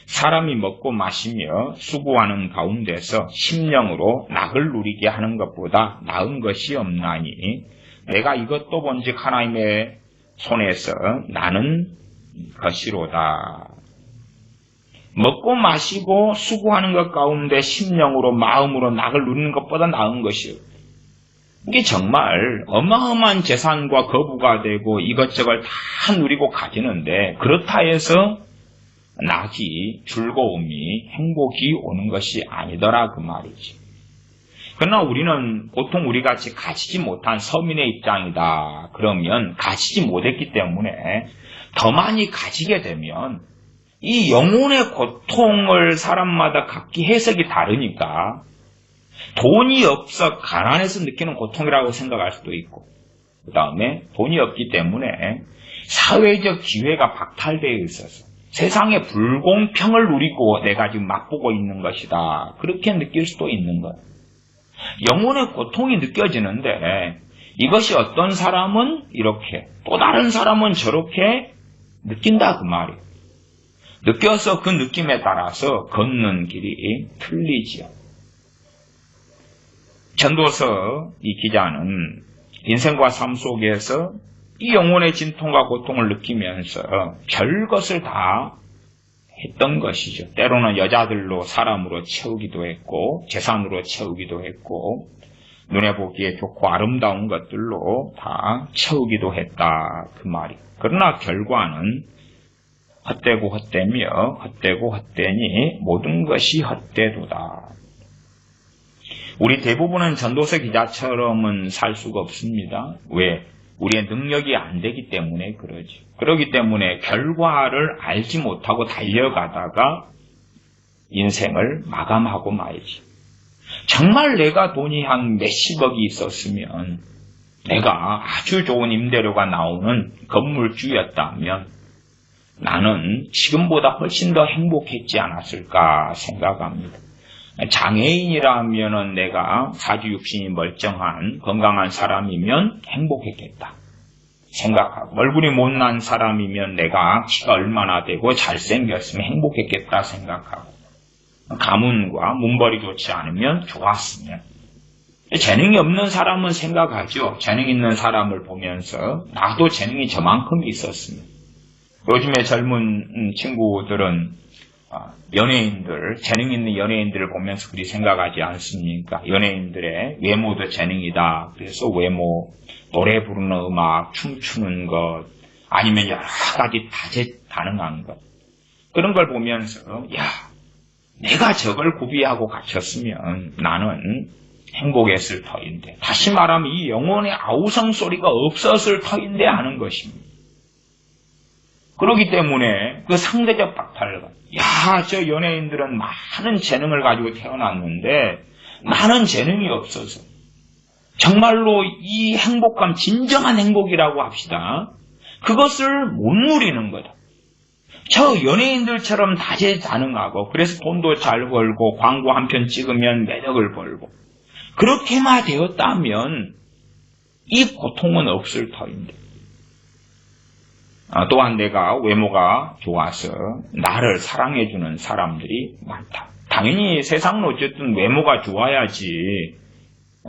사람이 먹고 마시며 수고하는 가운데서 심령으로 낙을 누리게 하는 것보다 나은 것이 없나니 내가 이것도 본즉 하나님의 손에서 나는 것이로다. 먹고 마시고 수고하는 것 가운데 심령으로 마음으로 낙을 누리는 것보다 나은 것이요. 이게 정말 어마어마한 재산과 거부가 되고 이것저것 다 누리고 가지는데 그렇다 해서 낙이 즐거움이 행복이 오는 것이 아니더라 그 말이지. 그러나 우리는 보통 우리같이 가지지 못한 서민의 입장이다. 그러면 가지지 못했기 때문에 더 많이 가지게 되면 이 영혼의 고통을 사람마다 각기 해석이 다르니까 돈이 없어 가난해서 느끼는 고통이라고 생각할 수도 있고, 그 다음에 돈이 없기 때문에 사회적 기회가 박탈되어 있어서 세상의 불공평을 누리고 내가 지금 맛보고 있는 것이다. 그렇게 느낄 수도 있는 거예요. 영혼의 고통이 느껴지는데 이것이 어떤 사람은 이렇게 또 다른 사람은 저렇게 느낀다 그 말이에요. 느껴서 그 느낌에 따라서 걷는 길이 틀리지요. 전도서 이 기자는 인생과 삶 속에서 이 영혼의 진통과 고통을 느끼면서 별것을 다 했던 것이죠. 때로는 여자들로 사람으로 채우기도 했고 재산으로 채우기도 했고 눈에 보기에 좋고 아름다운 것들로 다 채우기도 했다 그 말이. 그러나 결과는 헛되고 헛되며 헛되고 헛되니 모든 것이 헛되도다. 우리 대부분은 전도서 기자처럼은 살 수가 없습니다. 왜? 우리의 능력이 안 되기 때문에 그러지. 그렇기 때문에 결과를 알지 못하고 달려가다가 인생을 마감하고 말이지. 정말 내가 돈이 한 몇십억이 있었으면, 내가 아주 좋은 임대료가 나오는 건물주였다면 나는 지금보다 훨씬 더 행복했지 않았을까 생각합니다. 장애인이라면 내가 사주육신이 멀쩡한 건강한 사람이면 행복했겠다 생각하고, 얼굴이 못난 사람이면 내가 키가 얼마나 되고 잘생겼으면 행복했겠다 생각하고, 가문과 문벌이 좋지 않으면 좋았으면. 재능이 없는 사람은 생각하죠. 재능 있는 사람을 보면서 나도 재능이 저만큼 있었으면. 요즘에 젊은 친구들은 연예인들, 재능 있는 연예인들을 보면서 그리 생각하지 않습니까? 연예인들의 외모도 재능이다. 그래서 외모, 노래 부르는 음악, 춤추는 것, 아니면 여러 가지 다재다능한 것. 그런 걸 보면서, 야, 내가 저걸 구비하고 갖췄으면 나는 행복했을 터인데. 다시 말하면 이 영혼의 아우성 소리가 없었을 터인데 하는 것입니다. 그렇기 때문에 그 상대적 박탈감. 야, 저 연예인들은 많은 재능을 가지고 태어났는데 나는 재능이 없어서. 정말로 이 행복감, 진정한 행복이라고 합시다. 그것을 못 누리는 거다. 저 연예인들처럼 다재다능하고, 그래서 돈도 잘 벌고 광고 한 편 찍으면 매력을 벌고, 그렇게만 되었다면 이 고통은 없을 터인데. 또한 내가 외모가 좋아서 나를 사랑해주는 사람들이 많다. 당연히 세상은 어쨌든 외모가 좋아야지,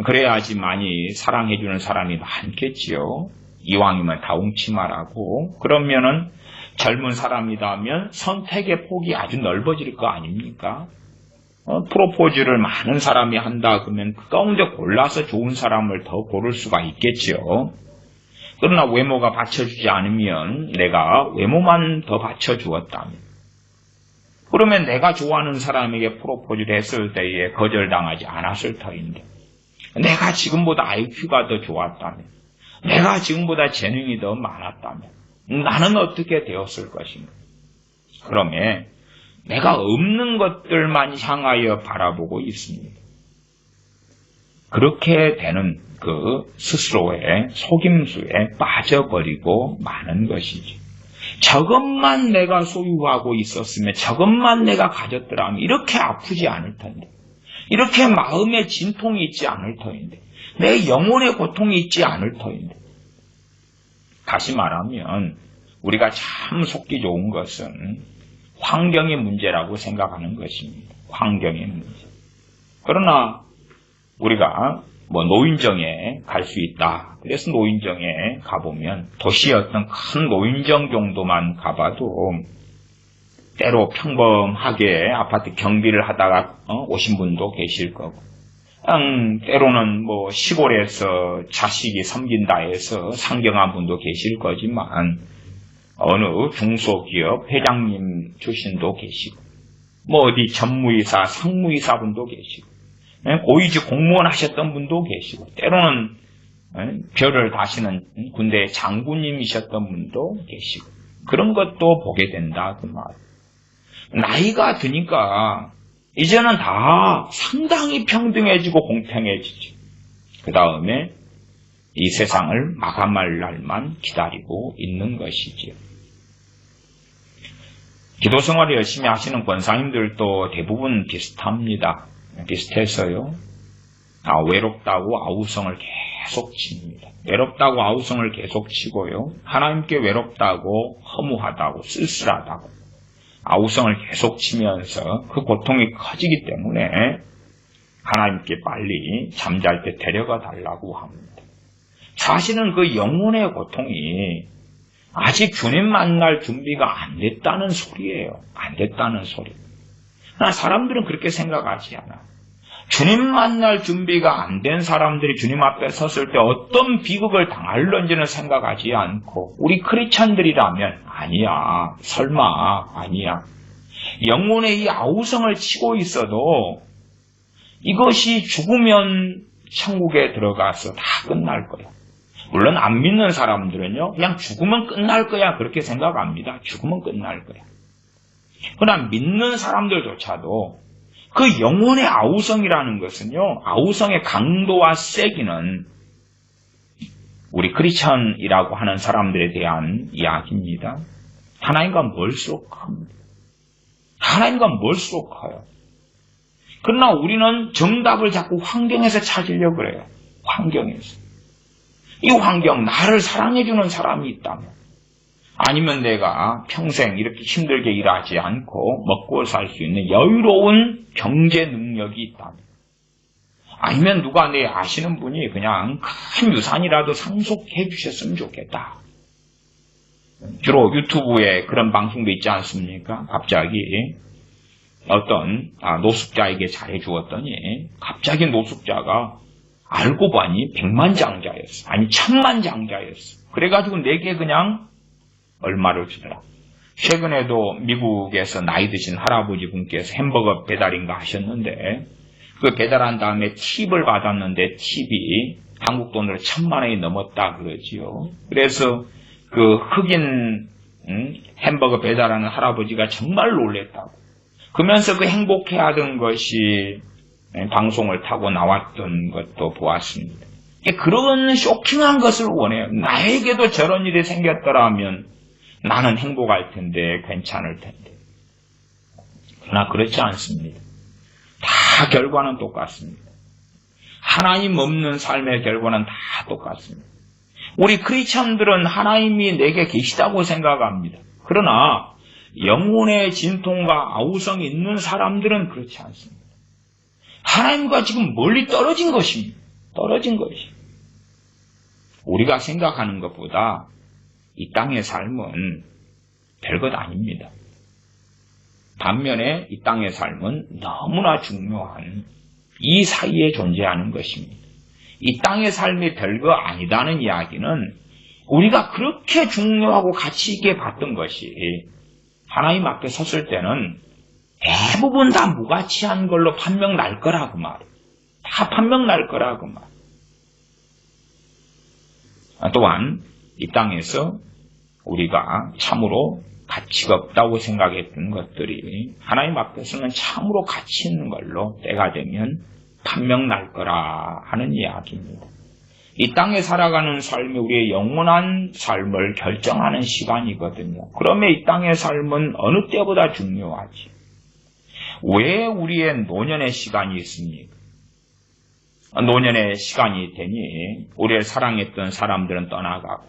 그래야지 많이 사랑해주는 사람이 많겠지요. 이왕이면 다웅치마라고. 그러면은 젊은 사람이라면 선택의 폭이 아주 넓어질 거 아닙니까? 프로포즈를 많은 사람이 한다 그러면 그 가운데 골라서 좋은 사람을 더 고를 수가 있겠지요. 그러나 외모가 받쳐주지 않으면 내가 외모만 더 받쳐주었다면, 그러면 내가 좋아하는 사람에게 프로포즈를 했을 때에 거절당하지 않았을 터인데, 내가 지금보다 IQ가 더 좋았다면, 내가 지금보다 재능이 더 많았다면 나는 어떻게 되었을 것인가? 그러면 내가 없는 것들만 향하여 바라보고 있습니다. 그렇게 되는 그 스스로의 속임수에 빠져버리고 마는 것이지. 저것만 내가 소유하고 있었으면, 저것만 내가 가졌더라면 이렇게 아프지 않을 텐데, 이렇게 마음에 진통이 있지 않을 터인데, 내 영혼의 고통이 있지 않을 터인데. 다시 말하면 우리가 참 속기 좋은 것은 환경의 문제라고 생각하는 것입니다. 환경의 문제. 그러나 우리가 노인정에 갈 수 있다. 그래서 노인정에 가보면 도시의 어떤 큰 노인정 정도만 가봐도 때로 평범하게 아파트 경비를 하다가 오신 분도 계실 거고, 때로는 시골에서 자식이 섬긴다 해서 상경한 분도 계실 거지만, 어느 중소기업 회장님 출신도 계시고, 어디 전무이사, 상무이사 분도 계시고, 고위직 공무원 하셨던 분도 계시고, 때로는 별을 다시는 군대 장군님이셨던 분도 계시고, 그런 것도 보게 된다 그 말. 나이가 드니까 이제는 다 상당히 평등해지고 공평해지죠. 그 다음에 이 세상을 마감할 날만 기다리고 있는 것이지요. 기도 생활을 열심히 하시는 권사님들도 대부분 비슷합니다. 비슷해서요. 외롭다고 아우성을 계속 칩니다. 외롭다고 아우성을 계속 치고요. 하나님께 외롭다고 허무하다고 쓸쓸하다고 아우성을 계속 치면서 그 고통이 커지기 때문에 하나님께 빨리 잠잘 때 데려가 달라고 합니다. 사실은 그 영혼의 고통이 아직 주님 만날 준비가 안 됐다는 소리예요. 안 됐다는 소리. 그러나 사람들은 그렇게 생각하지 않아. 주님 만날 준비가 안 된 사람들이 주님 앞에 섰을 때 어떤 비극을 당할런지는 생각하지 않고 우리 크리스찬들이라면 아니야. 설마 아니야. 영혼의 이 아우성을 치고 있어도 이것이 죽으면 천국에 들어가서 다 끝날 거야. 물론 안 믿는 사람들은요. 그냥 죽으면 끝날 거야. 그렇게 생각합니다. 죽으면 끝날 거야. 그러나 믿는 사람들조차도 그 영혼의 아우성이라는 것은요. 아우성의 강도와 세기는 우리 크리스천이라고 하는 사람들에 대한 이야기입니다. 하나님과 멀수록 큽니다. 하나님과 멀수록 커요. 그러나 우리는 정답을 자꾸 환경에서 찾으려고 그래요. 환경에서. 이 환경, 나를 사랑해주는 사람이 있다면, 아니면 내가 평생 이렇게 힘들게 일하지 않고 먹고 살 수 있는 여유로운 경제 능력이 있다면, 아니면 누가 내 아시는 분이 그냥 큰 유산이라도 상속해 주셨으면 좋겠다. 주로 유튜브에 그런 방송도 있지 않습니까? 갑자기 어떤 노숙자에게 잘해 주었더니 갑자기 노숙자가 알고 보니 100만장자였어. 아니 1000만장자였어. 그래가지고 내게 그냥 얼마를 주더라. 최근에도 미국에서 나이 드신 할아버지 분께서 햄버거 배달인가 하셨는데 그 배달한 다음에 팁을 받았는데 팁이 한국 돈으로 1000만 원이 넘었다 그러지요. 그래서 그 흑인 햄버거 배달하는 할아버지가 정말 놀랬다고. 그러면서 그 행복해하던 것이 방송을 타고 나왔던 것도 보았습니다. 그런 쇼킹한 것을 원해요. 나에게도 저런 일이 생겼더라면 나는 행복할 텐데 괜찮을 텐데. 그러나 그렇지 않습니다. 다 결과는 똑같습니다. 하나님 없는 삶의 결과는 다 똑같습니다. 우리 크리스천들은 하나님이 내게 계시다고 생각합니다. 그러나 영혼의 진통과 아우성이 있는 사람들은 그렇지 않습니다. 하나님과 지금 멀리 떨어진 것입니다. 떨어진 것이. 우리가 생각하는 것보다 이 땅의 삶은 별것 아닙니다. 반면에 이 땅의 삶은 너무나 중요한 이 사이에 존재하는 것입니다. 이 땅의 삶이 별거 아니다는 이야기는 우리가 그렇게 중요하고 가치 있게 봤던 것이 하나님 앞에 섰을 때는 대부분 다 무가치한 걸로 판명 날 거라고 말이에요. 다 판명 날 거라고 말이에요. 또한 이 땅에서 우리가 참으로 가치가 없다고 생각했던 것들이 하나님 앞에서는 참으로 가치 있는 걸로 때가 되면 판명 날 거라 하는 이야기입니다. 이 땅에 살아가는 삶이 우리의 영원한 삶을 결정하는 시간이거든요. 그러면 이 땅의 삶은 어느 때보다 중요하지. 왜 우리의 노년의 시간이 있습니까? 노년의 시간이 되니 우리를 사랑했던 사람들은 떠나가고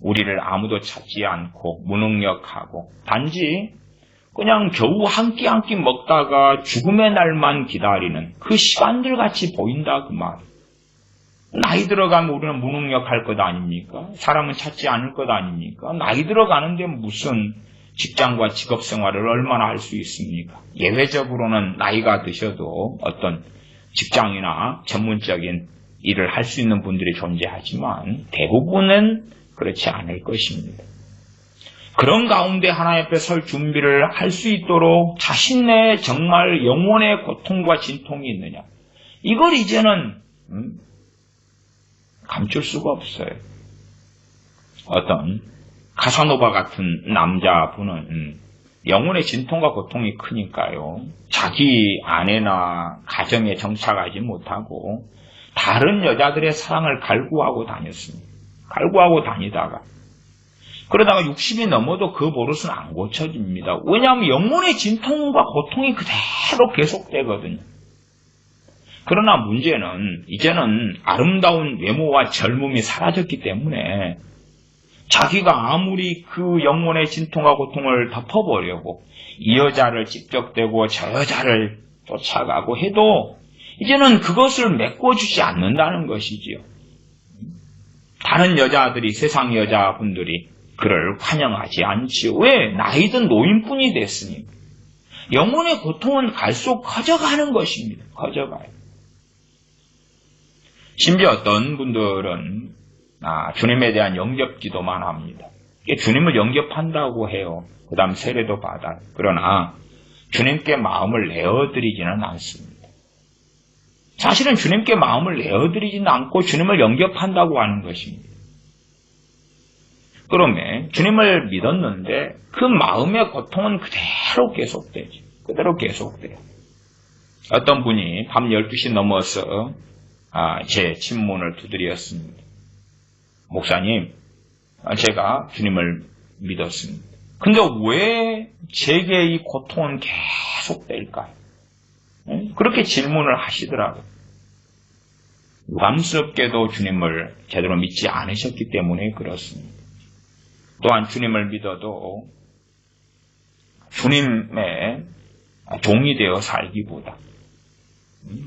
우리를 아무도 찾지 않고 무능력하고 단지 그냥 겨우 한 끼 한 끼 먹다가 죽음의 날만 기다리는 그 시간들 같이 보인다 그 말. 나이 들어가면 우리는 무능력할 것 아닙니까? 사람은 찾지 않을 것 아닙니까? 나이 들어가는데 무슨 직장과 직업 생활을 얼마나 할 수 있습니까? 예외적으로는 나이가 드셔도 어떤 직장이나 전문적인 일을 할 수 있는 분들이 존재하지만 대부분은 그렇지 않을 것입니다. 그런 가운데 하나님 앞에 설 준비를 할 수 있도록 자신의 정말 영혼의 고통과 진통이 있느냐. 이걸 이제는 감출 수가 없어요. 어떤 카사노바 같은 남자분은 영혼의 진통과 고통이 크니까요. 자기 아내나 가정에 정착하지 못하고 다른 여자들의 사랑을 갈구하고 다녔습니다. 갈구하고 다니다가 그러다가 60이 넘어도 그 버릇은 안 고쳐집니다. 왜냐하면 영혼의 진통과 고통이 그대로 계속되거든요. 그러나 문제는 이제는 아름다운 외모와 젊음이 사라졌기 때문에 자기가 아무리 그 영혼의 진통과 고통을 덮어보려고 이 여자를 찝적대고 저 여자를 쫓아가고 해도 이제는 그것을 메꿔주지 않는다는 것이지요. 다른 여자들이, 세상 여자분들이 그를 환영하지 않지요. 왜? 나이든 노인뿐이 됐으니. 영혼의 고통은 갈수록 커져가는 것입니다. 커져가요. 심지어 어떤 분들은 주님에 대한 영접기도만 합니다. 주님을 영접한다고 해요. 그 다음 세례도 받아요. 그러나 주님께 마음을 내어드리지는 않습니다. 사실은 주님께 마음을 내어드리지는 않고 주님을 영접한다고 하는 것입니다. 그러면 주님을 믿었는데 그 마음의 고통은 그대로 계속되죠. 그대로 계속돼요. 어떤 분이 밤 12시 넘어서 제 침문을 두드렸습니다. 목사님, 제가 주님을 믿었습니다. 근데 왜 제게 이 고통은 계속될까요? 그렇게 질문을 하시더라고요. 유감스럽게도 주님을 제대로 믿지 않으셨기 때문에 그렇습니다. 또한 주님을 믿어도 주님의 종이 되어 살기보다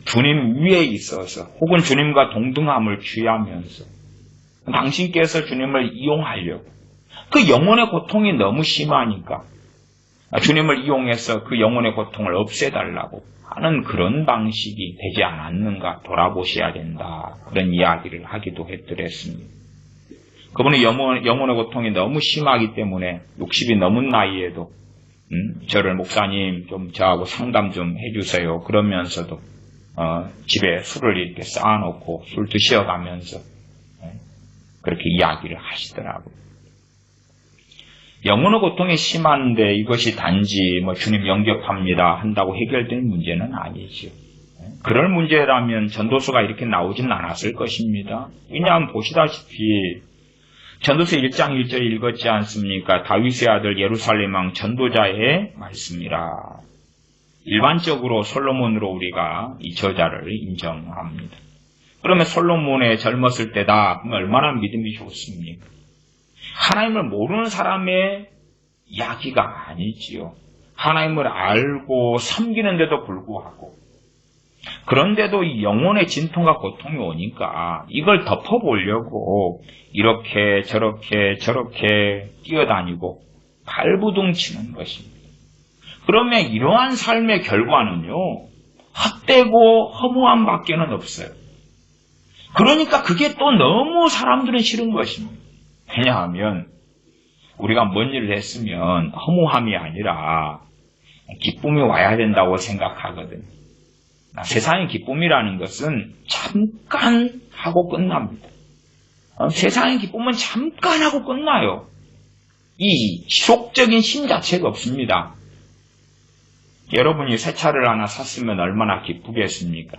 주님 위에 있어서 혹은 주님과 동등함을 취하면서 당신께서 주님을 이용하려고 그 영혼의 고통이 너무 심하니까 주님을 이용해서 그 영혼의 고통을 없애달라고 하는 그런 방식이 되지 않았는가 돌아보셔야 된다. 그런 이야기를 하기도 했더랬습니다. 그분의 영혼의 고통이 너무 심하기 때문에 60이 넘은 나이에도 저를 목사님 좀 저하고 상담 좀 해주세요. 그러면서도 집에 술을 이렇게 쌓아놓고 술 드셔가면서 그렇게 이야기를 하시더라고요. 영혼의 고통이 심한데 이것이 단지 주님 영접합니다 한다고 해결될 문제는 아니죠. 그럴 문제라면 전도서가 이렇게 나오진 않았을 것입니다. 왜냐하면 보시다시피 전도서 1장 1절 읽었지 않습니까? 다윗의 아들 예루살렘 왕 전도자의 말씀이라. 일반적으로 솔로몬으로 우리가 이 저자를 인정합니다. 그러면 솔로몬의 젊었을 때다 그러면 얼마나 믿음이 좋습니까? 하나님을 모르는 사람의 이야기가 아니지요. 하나님을 알고 섬기는데도 불구하고 그런데도 이 영혼의 진통과 고통이 오니까 이걸 덮어보려고 이렇게 저렇게 뛰어다니고 발부둥치는 것입니다. 그러면 이러한 삶의 결과는요, 헛되고 허무함 밖에는 없어요. 그러니까 그게 또 너무 사람들은 싫은 것입니다. 왜냐하면 우리가 뭔 일을 했으면 허무함이 아니라 기쁨이 와야 된다고 생각하거든요. 세상의 기쁨이라는 것은 잠깐 하고 끝납니다. 세상의 기쁨은 잠깐 하고 끝나요. 이 지속적인 힘 자체가 없습니다. 여러분이 새 차를 하나 샀으면 얼마나 기쁘겠습니까?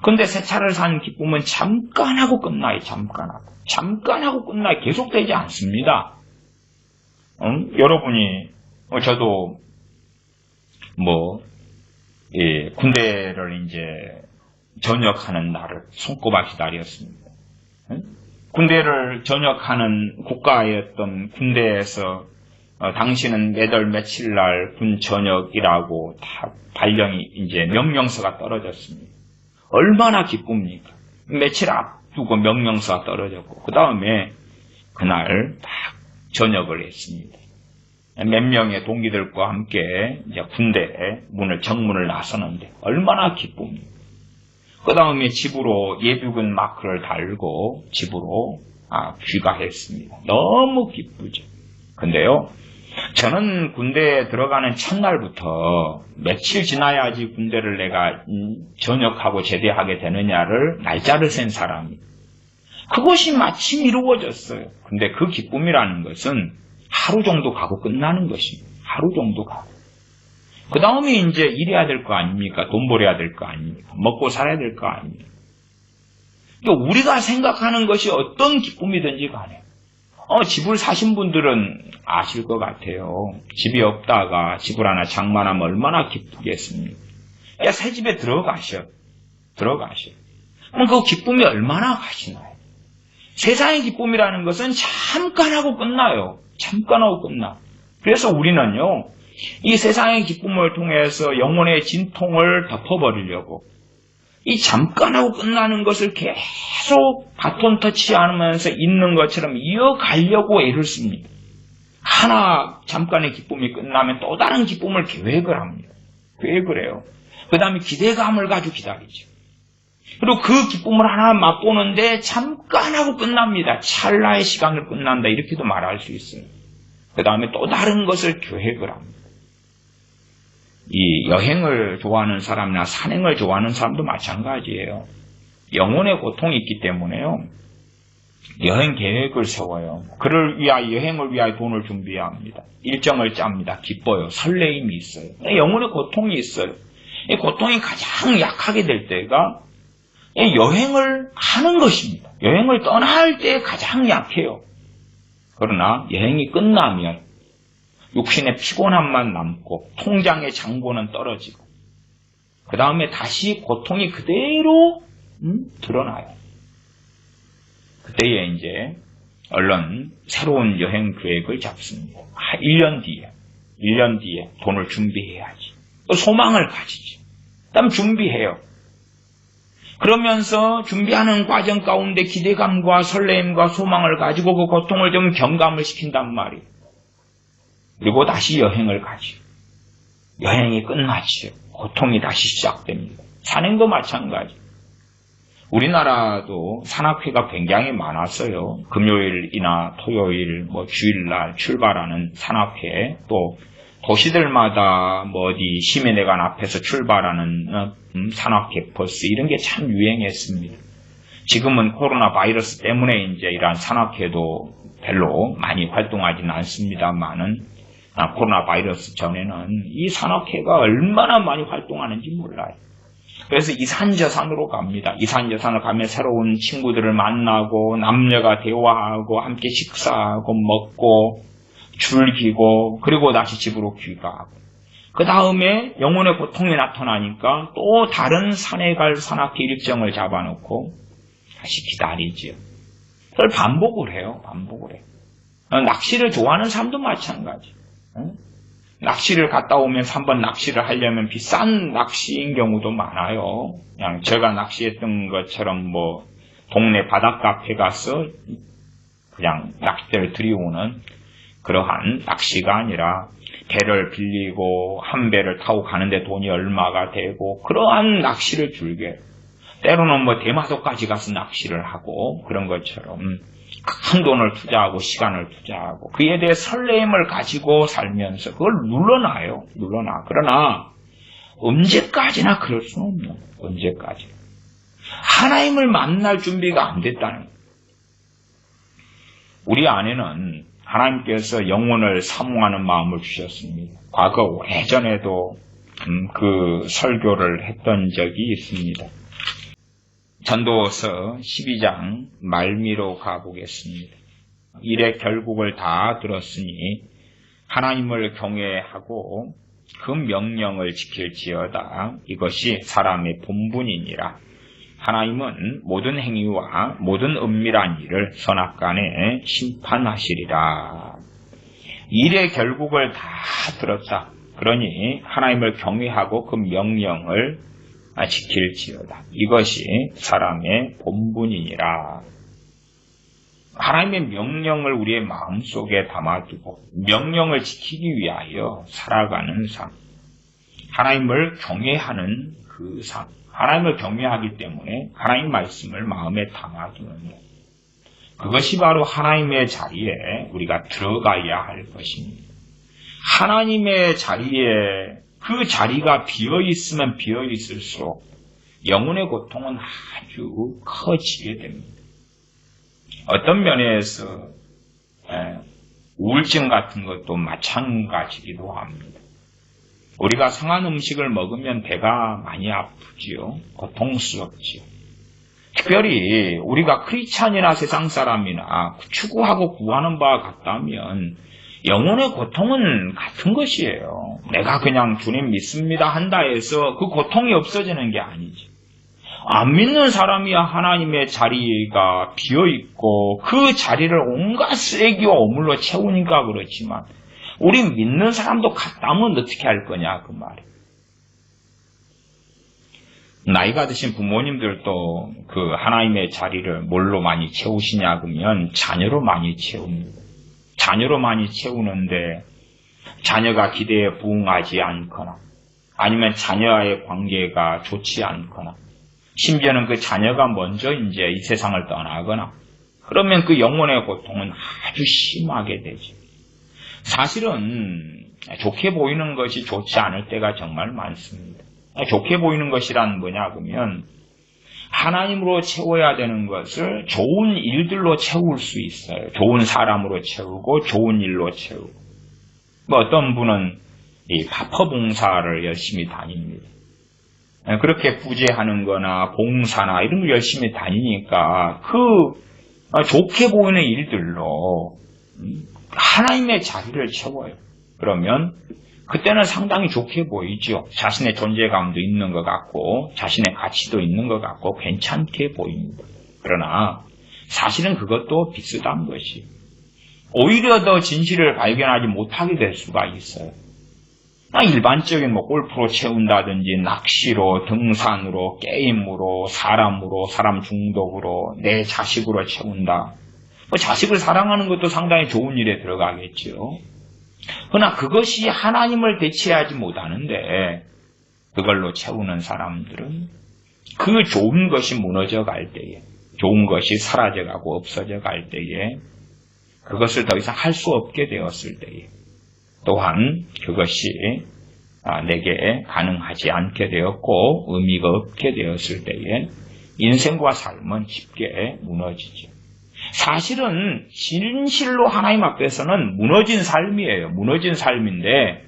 근데 새 차를 산 기쁨은 잠깐 하고 끝나요. 잠깐 하고 끝나요. 계속되지 않습니다. 여러분이 저도 군대를 이제 전역하는 날을 손꼽아 기다렸습니다. 군대를 전역하는 국가였던 군대에서 당신은 몇 월 며칠 날 군 전역이라고 다 발령이 이제 명령서가 떨어졌습니다. 얼마나 기쁩니까? 며칠 앞두고 명령서가 떨어졌고 그 다음에 그날 딱 전역을 했습니다. 몇 명의 동기들과 함께 이제 군대 정문을 나서는데 얼마나 기쁩니까? 그 다음에 집으로 예비군 마크를 달고 집으로 귀가했습니다. 너무 기쁘죠. 근데요, 저는 군대에 들어가는 첫날부터 며칠 지나야지 군대를 내가 전역하고 제대하게 되느냐를 날짜를 센 사람이에요. 그것이 마침 이루어졌어요. 근데 그 기쁨이라는 것은 하루 정도 가고 끝나는 것입니다. 하루 정도 가고. 그 다음에 이제 일해야 될 거 아닙니까? 돈 벌어야 될 거 아닙니까? 먹고 살아야 될 거 아닙니까? 그러니까 우리가 생각하는 것이 어떤 기쁨이든지 간에, 집을 사신 분들은 아실 것 같아요. 집이 없다가 집을 하나 장만하면 얼마나 기쁘겠습니까? 야, 새 집에 들어가셔. 그럼 그 기쁨이 얼마나 가시나요? 세상의 기쁨이라는 것은 잠깐 하고 끝나요. 잠깐 하고 끝나. 그래서 우리는요, 이 세상의 기쁨을 통해서 영혼의 진통을 덮어버리려고 이 잠깐 하고 끝나는 것을 계속 바톤 터치하면서 있는 것처럼 이어가려고 애를 씁니다. 하나 잠깐의 기쁨이 끝나면 또 다른 기쁨을 계획을 합니다. 계획을 해요. 그 다음에 기대감을 가지고 기다리죠. 그리고 그 기쁨을 하나 맛보는데 잠깐 하고 끝납니다. 찰나의 시간을 끝난다. 이렇게도 말할 수 있어요. 그 다음에 또 다른 것을 계획을 합니다. 이 여행을 좋아하는 사람이나 산행을 좋아하는 사람도 마찬가지예요. 영혼의 고통이 있기 때문에요. 여행 계획을 세워요. 그를 위하여, 여행을 위하여 돈을 준비해야 합니다. 일정을 짭니다. 기뻐요. 설레임이 있어요. 영혼의 고통이 있어요. 이 고통이 가장 약하게 될 때가 여행을 하는 것입니다. 여행을 떠날 때 가장 약해요. 그러나 여행이 끝나면 육신의 피곤함만 남고 통장의 장보는 떨어지고 그 다음에 다시 고통이 그대로 드러나요. 그때에 이제 얼른 새로운 여행 계획을 잡습니다. 1년 뒤에 돈을 준비해야지. 또 소망을 가지지. 그다음 준비해요. 그러면서 준비하는 과정 가운데 기대감과 설레임과 소망을 가지고 그 고통을 좀 경감을 시킨단 말이에요. 그리고 다시 여행을 가죠. 여행이 끝나죠. 고통이 다시 시작됩니다. 산행도 마찬가지. 우리나라도 산악회가 굉장히 많았어요. 금요일이나 토요일, 주일날 출발하는 산악회, 또 도시들마다 어디 시민회관 앞에서 출발하는 산악회 버스 이런 게 참 유행했습니다. 지금은 코로나 바이러스 때문에 이제 이러한 산악회도 별로 많이 활동하지는 않습니다만은 코로나 바이러스 전에는 이 산악회가 얼마나 많이 활동하는지 몰라요. 그래서 이산저산으로 갑니다. 이산저산을 가면 새로운 친구들을 만나고 남녀가 대화하고 함께 식사하고 먹고 즐기고 그리고 다시 집으로 귀가하고 그 다음에 영혼의 고통이 나타나니까 또 다른 산에 갈 산악회 일정을 잡아놓고 다시 기다리죠. 그걸 반복을 해요. 낚시를 좋아하는 사람도 마찬가지. 낚시를 갔다 오면서 한번 낚시를 하려면 비싼 낚시인 경우도 많아요. 그냥 제가 낚시했던 것처럼 동네 바닷가 앞에 가서 그냥 낚싯대를 들이오는 그러한 낚시가 아니라 배를 빌리고 한 배를 타고 가는데 돈이 얼마가 되고 그러한 낚시를 즐겨요. 때로는 대마도까지 가서 낚시를 하고 그런 것처럼 큰 돈을 투자하고 시간을 투자하고 그에 대해 설레임을 가지고 살면서 그걸 눌러놔요. 그러나 언제까지나 그럴 수는 없는 언제까지 하나님을 만날 준비가 안 됐다는 거예요. 우리 안에는 하나님께서 영혼을 사모하는 마음을 주셨습니다. 과거 오래전에도 그 설교를 했던 적이 있습니다. 전도서 12장 말미로 가보겠습니다. 일의 결국을 다 들었으니 하나님을 경외하고 그 명령을 지킬지어다. 이것이 사람의 본분이니라. 하나님은 모든 행위와 모든 은밀한 일을 선악간에 심판하시리라. 일의 결국을 다 들었다. 그러니 하나님을 경외하고 그 명령을 지킬지어다. 이것이 사람의 본분이니라. 하나님의 명령을 우리의 마음속에 담아두고 명령을 지키기 위하여 살아가는 삶. 하나님을 경외하는 그 삶. 하나님을 경외하기 때문에 하나님 말씀을 마음에 담아두는 것. 그것이 바로 하나님의 자리에 우리가 들어가야 할 것입니다. 하나님의 자리에 그 자리가 비어있으면 비어있을수록 영혼의 고통은 아주 커지게 됩니다. 어떤 면에서 우울증 같은 것도 마찬가지기도 합니다. 우리가 상한 음식을 먹으면 배가 많이 아프지요. 고통스럽지요. 특별히 우리가 크리스찬이나 세상 사람이나 추구하고 구하는 바와 같다면 영혼의 고통은 같은 것이에요. 내가 그냥 주님 믿습니다 한다 해서 그 고통이 없어지는 게 아니지. 안 믿는 사람이야 하나님의 자리가 비어있고 그 자리를 온갖 쓰레기와 오물로 채우니까 그렇지만 우리 믿는 사람도 같다면 어떻게 할 거냐 그 말이에요. 나이가 드신 부모님들도 그 하나님의 자리를 뭘로 많이 채우시냐 그러면 자녀로 많이 채웁니다. 자녀로 많이 채우는데 자녀가 기대에 부응하지 않거나 아니면 자녀와의 관계가 좋지 않거나 심지어는 그 자녀가 먼저 이제 이 세상을 떠나거나 그러면 그 영혼의 고통은 아주 심하게 되죠. 사실은 좋게 보이는 것이 좋지 않을 때가 정말 많습니다. 좋게 보이는 것이란 뭐냐 그러면 하나님으로 채워야 되는 것을 좋은 일들로 채울 수 있어요. 좋은 사람으로 채우고 좋은 일로 채우고 어떤 분은 이 파퍼 봉사를 열심히 다닙니다. 그렇게 구제하는 거나 봉사나 이런 걸 열심히 다니니까 그 좋게 보이는 일들로 하나님의 자리를 채워요. 그러면 그때는 상당히 좋게 보이죠. 자신의 존재감도 있는 것 같고 자신의 가치도 있는 것 같고 괜찮게 보입니다. 그러나 사실은 그것도 비슷한 것이 오히려 더 진실을 발견하지 못하게 될 수가 있어요. 일반적인 골프로 채운다든지 낚시로 등산으로 게임으로 사람으로 사람 중독으로 내 자식으로 채운다. 자식을 사랑하는 것도 상당히 좋은 일에 들어가겠죠. 그러나 그것이 하나님을 대체하지 못하는데 그걸로 채우는 사람들은 그 좋은 것이 무너져 갈 때에 좋은 것이 사라져가고 없어져 갈 때에 그것을 더 이상 할 수 없게 되었을 때에 또한 그것이 내게 가능하지 않게 되었고 의미가 없게 되었을 때에 인생과 삶은 쉽게 무너지죠. 사실은 진실로 하나님 앞에서는 무너진 삶이에요. 무너진 삶인데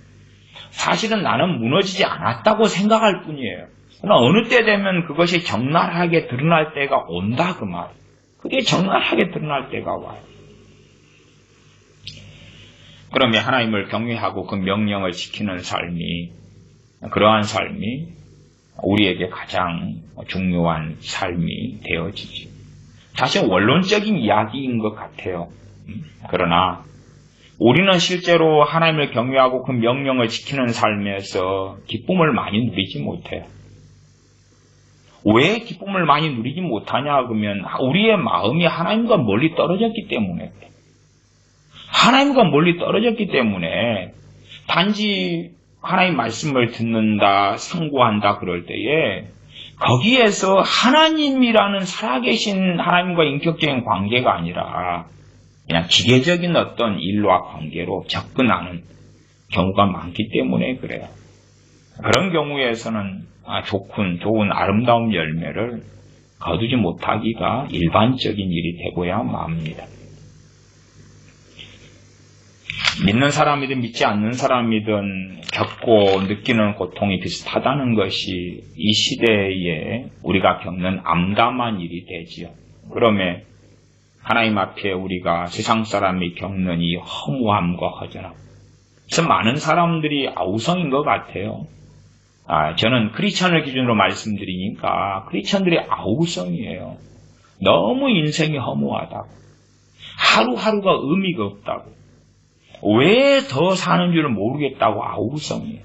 사실은 나는 무너지지 않았다고 생각할 뿐이에요. 그러나 어느 때 되면 그것이 적나라하게 드러날 때가 온다 그 말이에요. 그게 적나라하게 드러날 때가 와요. 그러면 하나님을 경외하고 그 명령을 지키는 삶이 그러한 삶이 우리에게 가장 중요한 삶이 되어지죠. 사실 원론적인 이야기인 것 같아요. 그러나 우리는 실제로 하나님을 경외하고 그 명령을 지키는 삶에서 기쁨을 많이 누리지 못해요. 왜 기쁨을 많이 누리지 못하냐 그러면 우리의 마음이 하나님과 멀리 떨어졌기 때문에 하나님과 멀리 떨어졌기 때문에 단지 하나님 말씀을 듣는다, 상고한다 그럴 때에 거기에서 하나님이라는 살아계신 하나님과 인격적인 관계가 아니라 그냥 기계적인 어떤 일과 관계로 접근하는 경우가 많기 때문에 그래요. 그런 경우에서는 좋은 아름다운 열매를 거두지 못하기가 일반적인 일이 되고야 맙니다. 믿는 사람이든 믿지 않는 사람이든 겪고 느끼는 고통이 비슷하다는 것이 이 시대에 우리가 겪는 암담한 일이 되지요. 그러면 하나님 앞에 우리가 세상 사람이 겪는 이 허무함과 허전함. 그래서 많은 사람들이 아우성인 것 같아요. 저는 크리스천을 기준으로 말씀드리니까 크리스천들이 아우성이에요. 너무 인생이 허무하다고. 하루하루가 의미가 없다고. 왜 더 사는 줄을 모르겠다고 아우성이에요.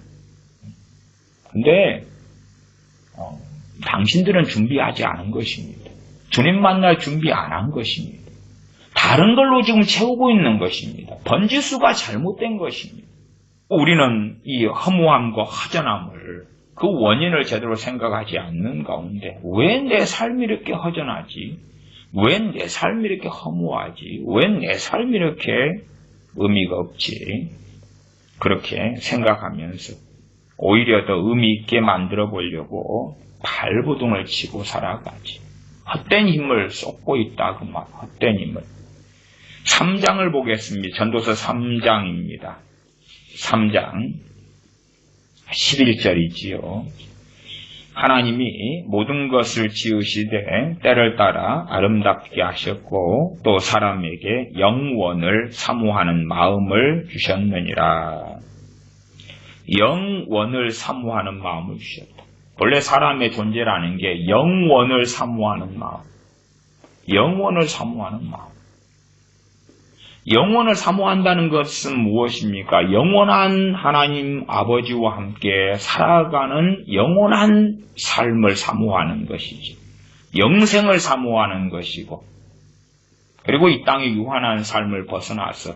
근데 당신들은 준비하지 않은 것입니다. 주님 만날 준비 안 한 것입니다. 다른 걸로 지금 채우고 있는 것입니다. 번지수가 잘못된 것입니다. 우리는 이 허무함과 허전함을 그 원인을 제대로 생각하지 않는 가운데 왜 내 삶이 이렇게 허전하지? 왜 내 삶이 이렇게 허무하지? 왜 내 삶이 이렇게 의미가 없지? 그렇게 생각하면서 오히려 더 의미 있게 만들어 보려고 발버둥을 치고 살아가지. 헛된 힘을 쏟고 있다 그 말. 헛된 힘을. 3장을 보겠습니다. 전도서 3장입니다. 3장 11절이지요. 하나님이 모든 것을 지으시되 때를 따라 아름답게 하셨고 또 사람에게 영원을 사모하는 마음을 주셨느니라. 영원을 사모하는 마음을 주셨다. 원래 사람의 존재라는 게 영원을 사모하는 마음. 영원을 사모하는 마음. 영원을 사모한다는 것은 무엇입니까? 영원한 하나님 아버지와 함께 살아가는 영원한 삶을 사모하는 것이지. 영생을 사모하는 것이고, 그리고 이 땅의 유한한 삶을 벗어나서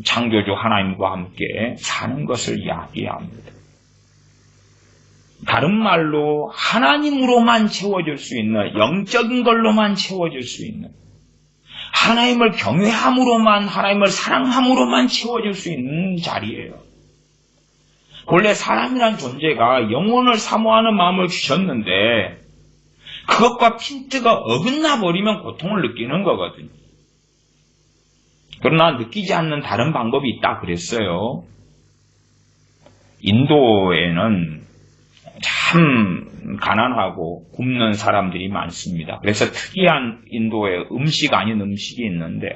창조주 하나님과 함께 사는 것을 이야기합니다. 다른 말로 하나님으로만 채워질 수 있는, 영적인 걸로만 채워질 수 있는, 하나님을 경외함으로만, 하나님을 사랑함으로만 채워질 수 있는 자리예요. 원래 사람이란 존재가 영혼을 사모하는 마음을 주셨는데 그것과 핀트가 어긋나 버리면 고통을 느끼는 거거든요. 그러나 느끼지 않는 다른 방법이 있다 그랬어요. 인도에는 참 가난하고 굶는 사람들이 많습니다. 그래서 특이한 인도의 음식 아닌 음식이 있는데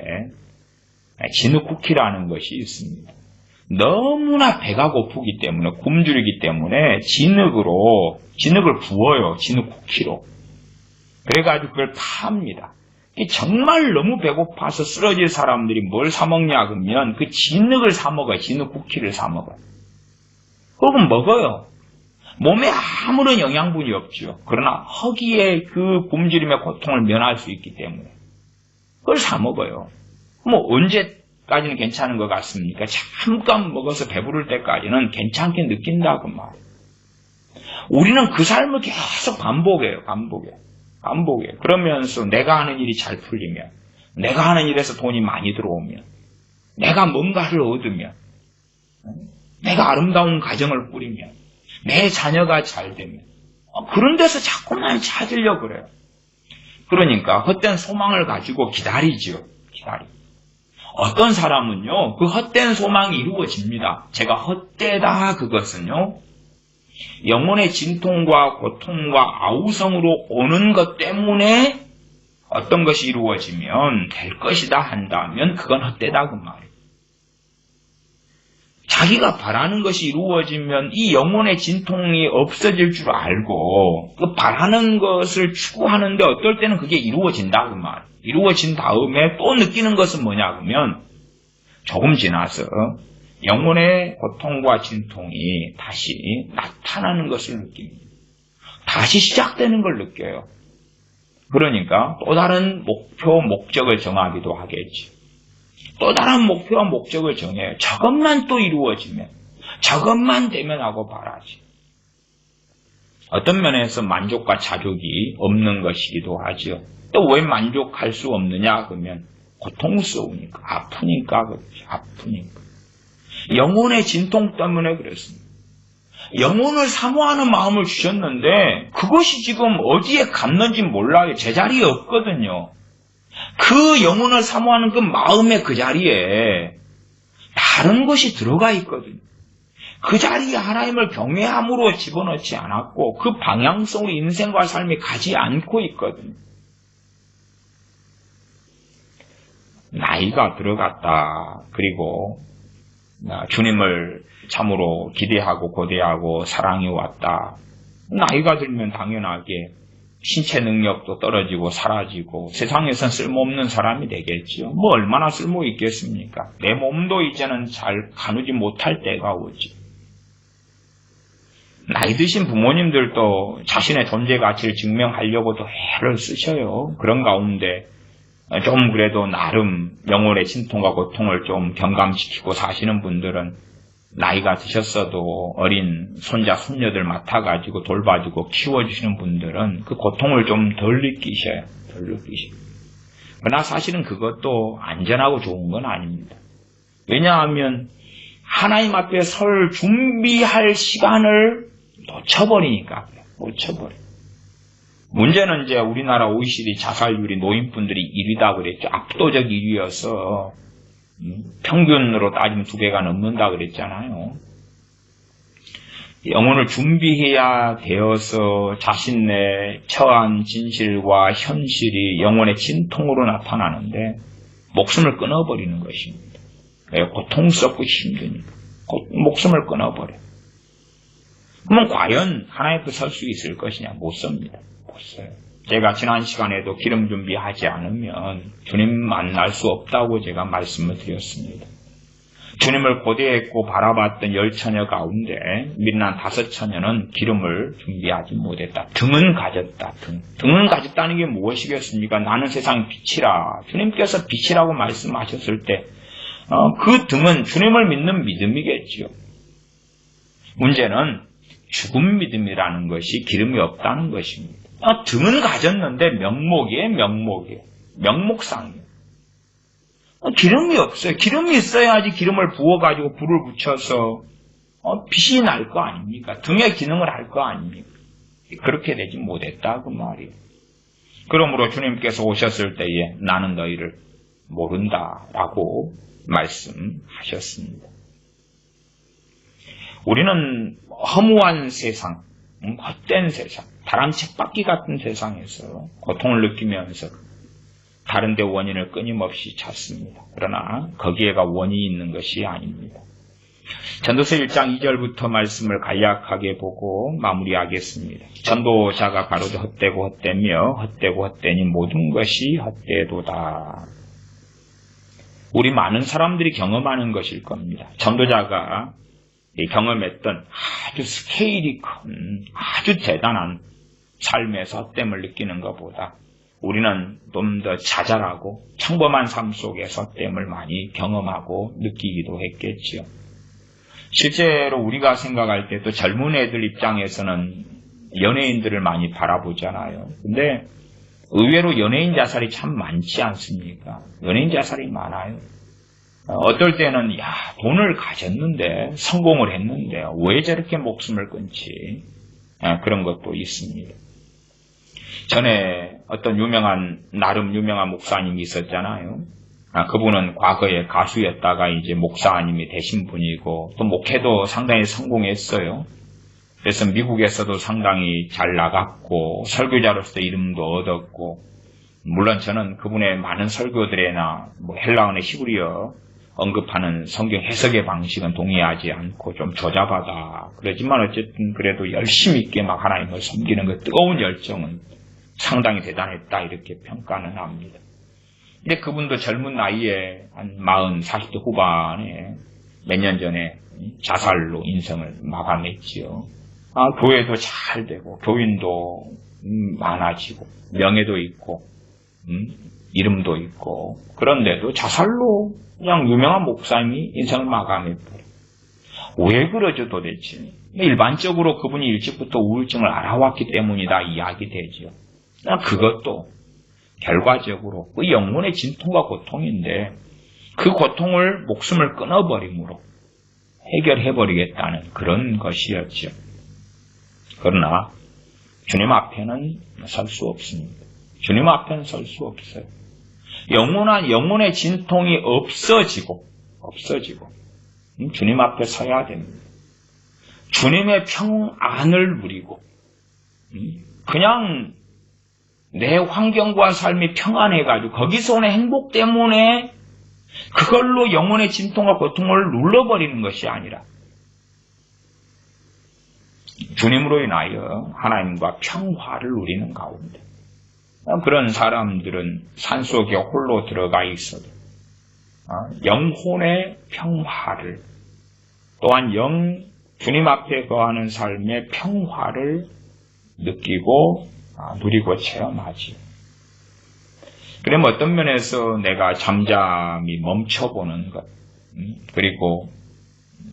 진흙쿠키라는 것이 있습니다. 너무나 배가 고프기 때문에, 굶주리기 때문에 진흙을 부어요. 진흙쿠키로. 그래가지고 그걸 팝니다. 정말 너무 배고파서 쓰러질 사람들이 뭘 사먹냐 그러면 그 진흙을 사먹어요. 진흙쿠키를 사먹어요. 그건 먹어요. 몸에 아무런 영양분이 없죠. 그러나 허기에 그 굶주림의 고통을 면할 수 있기 때문에 그걸 사 먹어요. 뭐 언제까지는 괜찮은 것 같습니까? 잠깐 먹어서 배부를 때까지는 괜찮게 느낀다고 말이에요. 우리는 그 삶을 계속 반복해요. 그러면서 내가 하는 일이 잘 풀리면, 내가 하는 일에서 돈이 많이 들어오면, 내가 뭔가를 얻으면, 내가 아름다운 가정을 꾸리면, 내 자녀가 잘 되면, 그런 데서 자꾸만 찾으려고 그래요. 그러니까 헛된 소망을 가지고 기다리죠. 어떤 사람은요, 그 헛된 소망이 이루어집니다. 제가 헛되다 그것은요, 영혼의 진통과 고통과 아우성으로 오는 것 때문에 어떤 것이 이루어지면 될 것이다 한다면 그건 헛되다 그 말이에요. 자기가 바라는 것이 이루어지면 이 영혼의 진통이 없어질 줄 알고 그 바라는 것을 추구하는데 어떨 때는 그게 이루어진다 그 말. 이루어진 다음에 또 느끼는 것은 뭐냐 그러면 조금 지나서 영혼의 고통과 진통이 다시 나타나는 것을 느낍니다. 다시 시작되는 걸 느껴요. 그러니까 또 다른 목표, 목적을 정하기도 하겠지. 또 다른 목표와 목적을 정해요. 저것만 또 이루어지면, 저것만 되면 하고 바라지. 어떤 면에서 만족과 자족이 없는 것이기도 하죠. 또 왜 만족할 수 없느냐 그러면 고통스러우니까, 아프니까 그렇지. 아프니까. 영혼의 진통 때문에 그랬습니다. 영혼을 사모하는 마음을 주셨는데 그것이 지금 어디에 갔는지 몰라요. 제자리에 없거든요. 그 영혼을 사모하는 그 마음의 그 자리에 다른 것이 들어가 있거든요. 그 자리에 하나님을 경외함으로 집어넣지 않았고 그 방향성으로 인생과 삶이 가지 않고 있거든요. 나이가 들어갔다. 그리고 주님을 참으로 기대하고 고대하고 사랑해 왔다. 나이가 들면 당연하게 신체 능력도 떨어지고 사라지고 세상에선 쓸모없는 사람이 되겠지요. 뭐 얼마나 쓸모 있겠습니까? 내 몸도 이제는 잘 가누지 못할 때가 오지. 나이 드신 부모님들도 자신의 존재 가치를 증명하려고도 애를 쓰셔요. 그런 가운데 좀 그래도 나름 영혼의 진통과 고통을 좀 경감시키고 사시는 분들은 나이가 드셨어도 어린 손자, 손녀들 맡아가지고 돌봐주고 키워주시는 분들은 그 고통을 좀 덜 느끼셔요. 그러나 사실은 그것도 안전하고 좋은 건 아닙니다. 왜냐하면 하나님 앞에 설 준비할 시간을 놓쳐버리니까. 문제는 이제 우리나라 OECD 자살률이 노인분들이 1위다 그랬죠. 압도적 1위여서 평균으로 따지면 2배가 넘는다 그랬잖아요. 영혼을 준비해야 되어서 자신의 처한 진실과 현실이 영혼의 진통으로 나타나는데 목숨을 끊어버리는 것입니다. 고통스럽고 힘드니까 목숨을 끊어버려. 그러면 과연 하나님 앞에 설 수 있을 것이냐? 못 섭니다. 못 써요. 제가 지난 시간에도 기름 준비하지 않으면 주님 만날 수 없다고 제가 말씀을 드렸습니다. 주님을 고대했고 바라봤던 10처녀 가운데 민난 5처녀는 기름을 준비하지 못했다. 등은 가졌다. 등은 가졌다는 게 무엇이겠습니까? 나는 세상의 빛이라. 주님께서 빛이라고 말씀하셨을 때 그 등은 주님을 믿는 믿음이겠지요. 문제는 죽은 믿음이라는 것이 기름이 없다는 것입니다. 등은 가졌는데 명목이에요. 명목상이에요. 기름이 없어요. 기름이 있어야지 기름을 부어가지고 불을 붙여서 빛이 날 거 아닙니까? 등의 기능을 할 거 아닙니까? 그렇게 되지 못했다 그 말이에요. 그러므로 주님께서 오셨을 때에 나는 너희를 모른다라고 말씀하셨습니다. 우리는 허무한 세상, 헛된 세상, 다람 쳇바퀴 같은 세상에서 고통을 느끼면서 다른 데 원인을 끊임없이 찾습니다. 그러나 거기에가 원인이 있는 것이 아닙니다. 전도서 1장 2절부터 말씀을 간략하게 보고 마무리하겠습니다. 전도자가 가로되 헛되고 헛되며 헛되고 헛되니 모든 것이 헛되도다. 우리 많은 사람들이 경험하는 것일 겁니다. 전도자가 경험했던 아주 스케일이 큰 아주 대단한 삶에서 헛됨을 느끼는 것보다 우리는 좀 더 자잘하고 평범한 삶 속에서 헛됨을 많이 경험하고 느끼기도 했겠지요. 실제로 우리가 생각할 때도 젊은 애들 입장에서는 연예인들을 많이 바라보잖아요. 근데 의외로 연예인 자살이 참 많지 않습니까? 연예인 자살이 많아요. 어떨 때는 돈을 가졌는데 성공을 했는데 왜 저렇게 목숨을 끊지? 그런 것도 있습니다. 전에 어떤 나름 유명한 목사님이 있었잖아요. 그분은 과거에 가수였다가 이제 목사님이 되신 분이고 또 목회도 상당히 성공했어요. 그래서 미국에서도 상당히 잘 나갔고 설교자로서 이름도 얻었고, 물론 저는 그분의 많은 설교들에나 헬라어나 히브리어 언급하는 성경 해석의 방식은 동의하지 않고 좀 조잡하다 그러지만 어쨌든 그래도 열심히 있게 막 하나님을 섬기는 그 뜨거운 열정은 상당히 대단했다 이렇게 평가는 합니다. 근데 그분도 젊은 나이에 한 40대 후반에 몇 년 전에 자살로 인생을 마감했지요. 교회도 잘 되고 교인도 많아지고 명예도 있고 이름도 있고, 그런데도 자살로 그냥 유명한 목사님이 인생을 마감해버려. 왜 그러죠 도대체? 일반적으로 그분이 일찍부터 우울증을 알아왔기 때문이다 이야기되죠. 그것도 결과적으로 그 영혼의 진통과 고통인데 그 고통을 목숨을 끊어버림으로 해결해버리겠다는 그런 것이었죠. 그러나 주님 앞에는 설 수 없습니다. 주님 앞에는 설 수 없어요. 영혼의 진통이 없어지고 주님 앞에 서야 됩니다. 주님의 평안을 누리고 그냥 내 환경과 삶이 평안해가지고 거기서 오는 행복 때문에 그걸로 영혼의 진통과 고통을 눌러버리는 것이 아니라 주님으로 인하여 하나님과 평화를 누리는 가운데, 그런 사람들은 산속에 홀로 들어가 있어도 영혼의 평화를, 또한 주님 앞에 거하는 삶의 평화를 느끼고 누리고 체험하지. 그러면 어떤 면에서 내가 잠잠히 멈춰보는 것, 그리고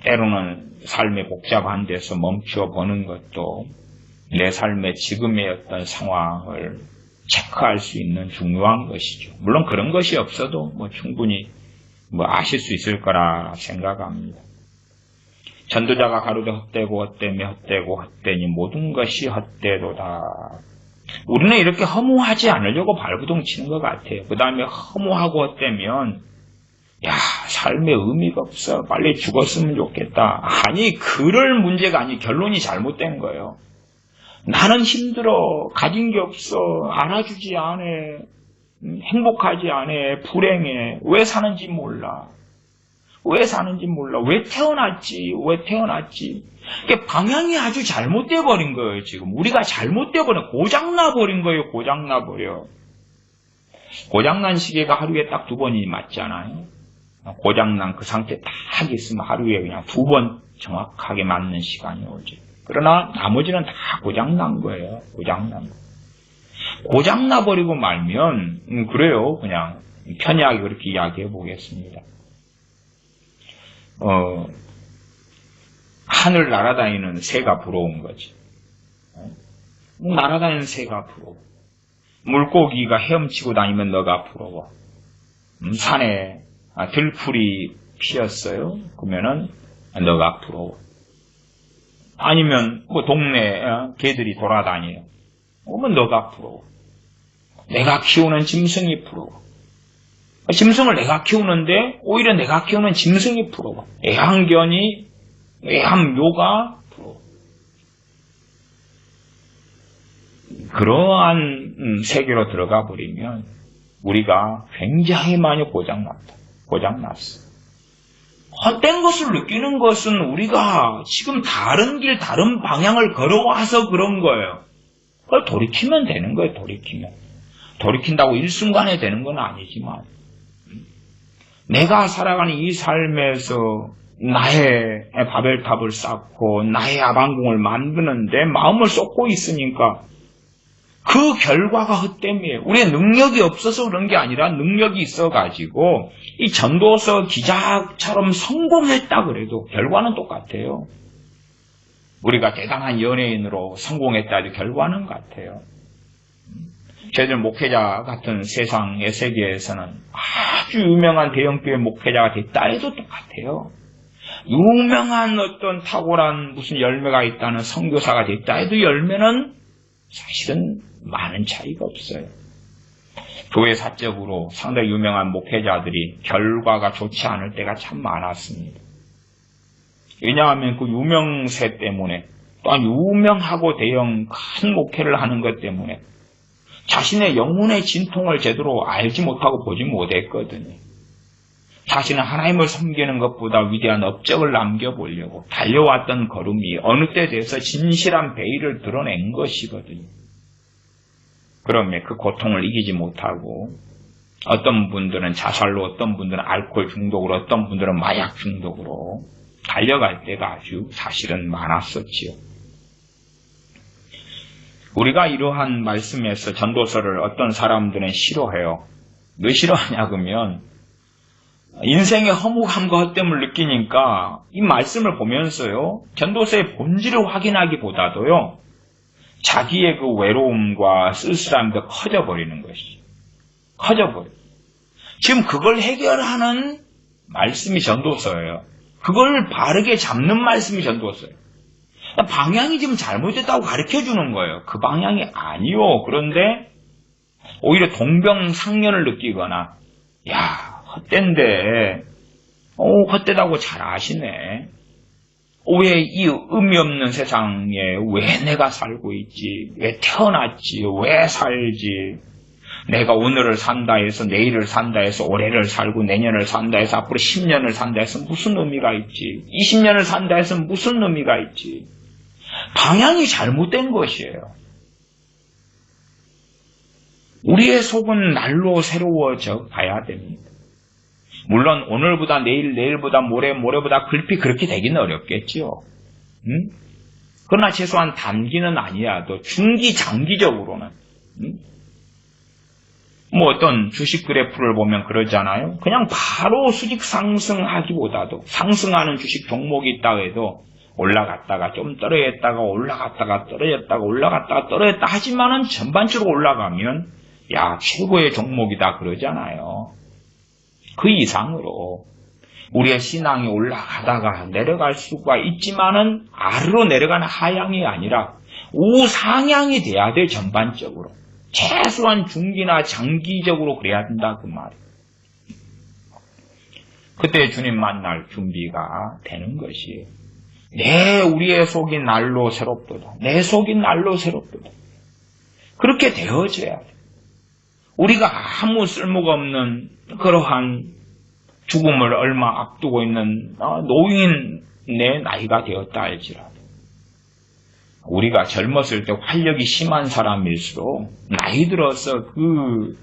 때로는 삶의 복잡한 데서 멈춰보는 것도 내 삶의 지금의 어떤 상황을 체크할 수 있는 중요한 것이죠. 물론 그런 것이 없어도 충분히 아실 수 있을 거라 생각합니다. 전도자가 가로되 헛되고 헛되며 헛되고 헛되니 모든 것이 헛되도다. 우리는 이렇게 허무하지 않으려고 발부동 치는 것 같아요. 그 다음에 허무하고 헛되면 야, 삶에 의미가 없어. 빨리 죽었으면 좋겠다. 아니, 그럴 문제가 아니, 결론이 잘못된 거예요. 나는 힘들어. 가진 게 없어. 알아주지 않아. 행복하지 않아. 불행해. 왜 사는지 몰라. 왜 사는지 몰라. 왜 태어났지. 왜 태어났지. 방향이 아주 잘못돼 버린 거예요, 지금. 우리가 잘못돼 버린, 고장나 버린 거예요, 고장나 버려. 고장난 시계가 하루에 딱 2번이 맞잖아요. 고장난 그 상태 딱 있으면 하루에 그냥 2번 정확하게 맞는 시간이 오죠. 그러나 나머지는 다 고장난 거예요. 고장난 거. 고장나 버리고 말면 그래요. 그냥 편하게 그렇게 이야기해 보겠습니다. 하늘 날아다니는 새가 부러운 거지. 날아다니는 새가 부러워. 물고기가 헤엄치고 다니면 너가 부러워. 산에 들풀이 피었어요. 그러면은 너가 부러워. 아니면 뭐 동네 개들이 돌아다녀요. 그러면 너가 부러워. 내가 키우는 짐승이 부러워. 짐승을 내가 키우는데 오히려 내가 키우는 짐승이 부러워. 애완견이 애완묘가 부러워. 그러한 세계로 들어가 버리면 우리가 굉장히 많이 고장났어. 헛된 것을 느끼는 것은 우리가 지금 다른 길, 다른 방향을 걸어와서 그런 거예요. 그걸 돌이키면 되는 거예요, 돌이키면. 돌이킨다고 일순간에 되는 건 아니지만, 내가 살아가는 이 삶에서 나의 바벨탑을 쌓고, 나의 아방궁을 만드는데 마음을 쏟고 있으니까, 그 결과가 헛됨이에요. 우리의 능력이 없어서 그런 게 아니라 능력이 있어가지고 이 전도서 기자처럼 성공했다 그래도 결과는 똑같아요. 우리가 대단한 연예인으로 성공했다 해도 결과는 같아요. 저희들 목회자 같은 세상의 세계에서는 아주 유명한 대형교회 목회자가 됐다 해도 똑같아요. 유명한 어떤 탁월한 무슨 열매가 있다는 선교사가 됐다 해도 열매는 사실은 많은 차이가 없어요. 교회 사적으로 상당히 유명한 목회자들이 결과가 좋지 않을 때가 참 많았습니다. 왜냐하면 그 유명세 때문에 또한 유명하고 대형 큰 목회를 하는 것 때문에 자신의 영혼의 진통을 제대로 알지 못하고 보지 못했거든요. 자신은 하나님을 섬기는 것보다 위대한 업적을 남겨보려고 달려왔던 걸음이 어느 때 돼서 진실한 베일을 드러낸 것이거든요. 그러면 그 고통을 이기지 못하고 어떤 분들은 자살로, 어떤 분들은 알코올 중독으로, 어떤 분들은 마약 중독으로 달려갈 때가 아주 사실은 많았었지요. 우리가 이러한 말씀에서 전도서를 어떤 사람들은 싫어해요. 왜 싫어하냐 그러면 인생의 허무함과 헛됨을 느끼니까 이 말씀을 보면서요, 전도서의 본질을 확인하기보다도요, 자기의 그 외로움과 쓸쓸함이 더 커져버리는 것이죠. 커져버려. 지금 그걸 해결하는 말씀이 전도서예요. 그걸 바르게 잡는 말씀이 전도서예요. 방향이 지금 잘못됐다고 가르쳐주는 거예요. 그 방향이 아니요. 그런데 오히려 동병상련을 느끼거나, 야, 헛된데, 헛되다고 잘 아시네. 왜 이 의미 없는 세상에 왜 내가 살고 있지? 왜 태어났지? 왜 살지? 내가 오늘을 산다 해서 내일을 산다 해서 올해를 살고 내년을 산다 해서 앞으로 10년을 산다 해서 무슨 의미가 있지? 20년을 산다 해서 무슨 의미가 있지? 방향이 잘못된 것이에요. 우리의 속은 날로 새로워져 가야 됩니다. 물론 오늘보다 내일, 내일보다 모레, 모레보다 글피 그렇게 되기는 어렵겠지요. 그러나 최소한 단기는 아니라도 중기, 장기적으로는 뭐 어떤 주식 그래프를 보면 그러잖아요. 그냥 바로 수직 상승하기보다도 상승하는 주식 종목이 있다고 해도 올라갔다가 좀 떨어졌다가 올라갔다가 떨어졌다가 올라갔다가 떨어졌다 하지만은 전반적으로 올라가면 야, 최고의 종목이다 그러잖아요. 그 이상으로 우리의 신앙이 올라가다가 내려갈 수가 있지만은 아래로 내려가는 하향이 아니라 우상향이 돼야 돼, 전반적으로. 최소한 중기나 장기적으로 그래야 된다, 그 말이에요. 그때 주님 만날 준비가 되는 것이에요. 우리의 속이 날로 새롭도다. 내 속이 날로 새롭도다. 그렇게 되어져야 돼. 우리가 아무 쓸모가 없는 그러한 죽음을 얼마 앞두고 있는 노인의 나이가 되었다 할지라도 우리가 젊었을 때 활력이 심한 사람일수록 나이 들어서 그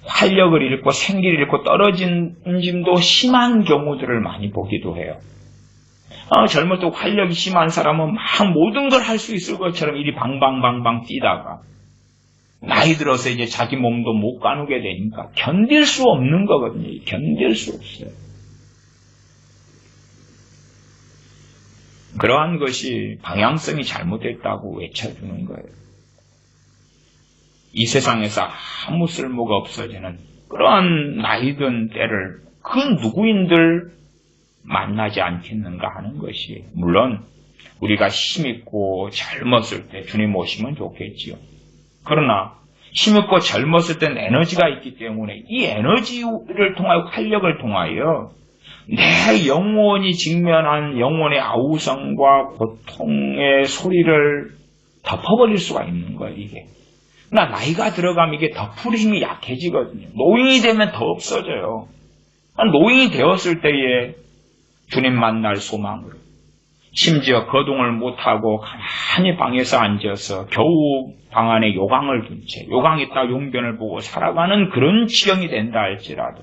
활력을 잃고 생기를 잃고 떨어진 짐도 심한 경우들을 많이 보기도 해요. 젊을 때 활력이 심한 사람은 막 모든 걸 할 수 있을 것처럼 이리 방방방방 뛰다가 나이 들어서 이제 자기 몸도 못 가누게 되니까 견딜 수 없는 거거든요. 견딜 수 없어요. 그러한 것이 방향성이 잘못됐다고 외쳐주는 거예요. 이 세상에서 아무 쓸모가 없어지는 그러한 나이든 때를 그 누구인들 만나지 않겠는가 하는 것이 물론 우리가 힘있고 젊었을 때 주님 오시면 좋겠지요. 그러나 힘있고 젊었을 때는 에너지가 있기 때문에 이 에너지를 통하여 활력을 통하여 내 영혼이 직면한 영혼의 아우성과 고통의 소리를 덮어버릴 수가 있는 거예요. 이게 나이가 들어가면 이게 덮을 힘이 약해지거든요. 노인이 되면 더 없어져요. 노인이 되었을 때에 주님 만날 소망으로 심지어 거동을 못하고 가만히 방에서 앉아서 겨우 방 안에 요강을 둔 채 요강에 딱 용변을 보고 살아가는 그런 지경이 된다 할지라도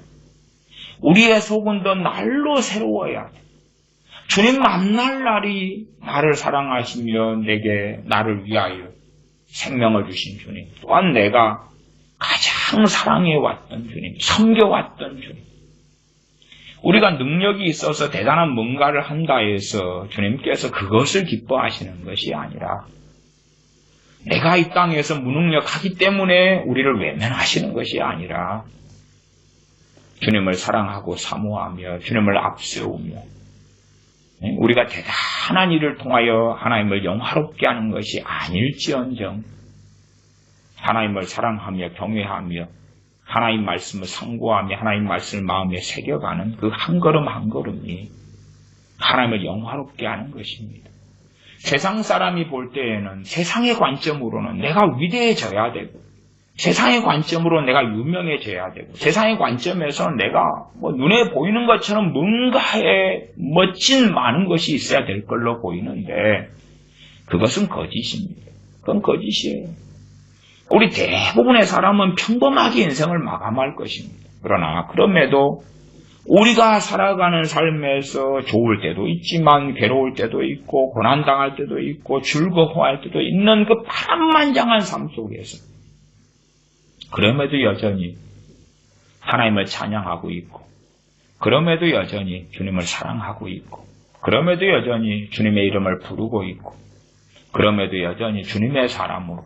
우리의 속은 더 날로 새로워야 돼. 주님 만날 날이 나를 사랑하시며 내게 나를 위하여 생명을 주신 주님, 또한 내가 가장 사랑해왔던 주님, 섬겨왔던 주님, 우리가 능력이 있어서 대단한 뭔가를 한다 해서 주님께서 그것을 기뻐하시는 것이 아니라 내가 이 땅에서 무능력하기 때문에 우리를 외면하시는 것이 아니라 주님을 사랑하고 사모하며 주님을 앞세우며 우리가 대단한 일을 통하여 하나님을 영화롭게 하는 것이 아닐지언정 하나님을 사랑하며 경외하며 하나님 말씀을 상고하며 하나님 말씀을 마음에 새겨가는 그 한 걸음 한 걸음이 하나님을 영화롭게 하는 것입니다. 세상 사람이 볼 때에는 세상의 관점으로는 내가 위대해져야 되고 세상의 관점으로 내가 유명해져야 되고 세상의 관점에서는 내가 눈에 보이는 것처럼 뭔가에 멋진 많은 것이 있어야 될 걸로 보이는데 그것은 거짓입니다. 그건 거짓이에요. 우리 대부분의 사람은 평범하게 인생을 마감할 것입니다. 그러나 그럼에도 우리가 살아가는 삶에서 좋을 때도 있지만 괴로울 때도 있고 고난당할 때도 있고 즐거워할 때도 있는 그 파란만장한 삶 속에서 그럼에도 여전히 하나님을 찬양하고 있고 그럼에도 여전히 주님을 사랑하고 있고 그럼에도 여전히 주님의 이름을 부르고 있고 그럼에도 여전히 주님의 사람으로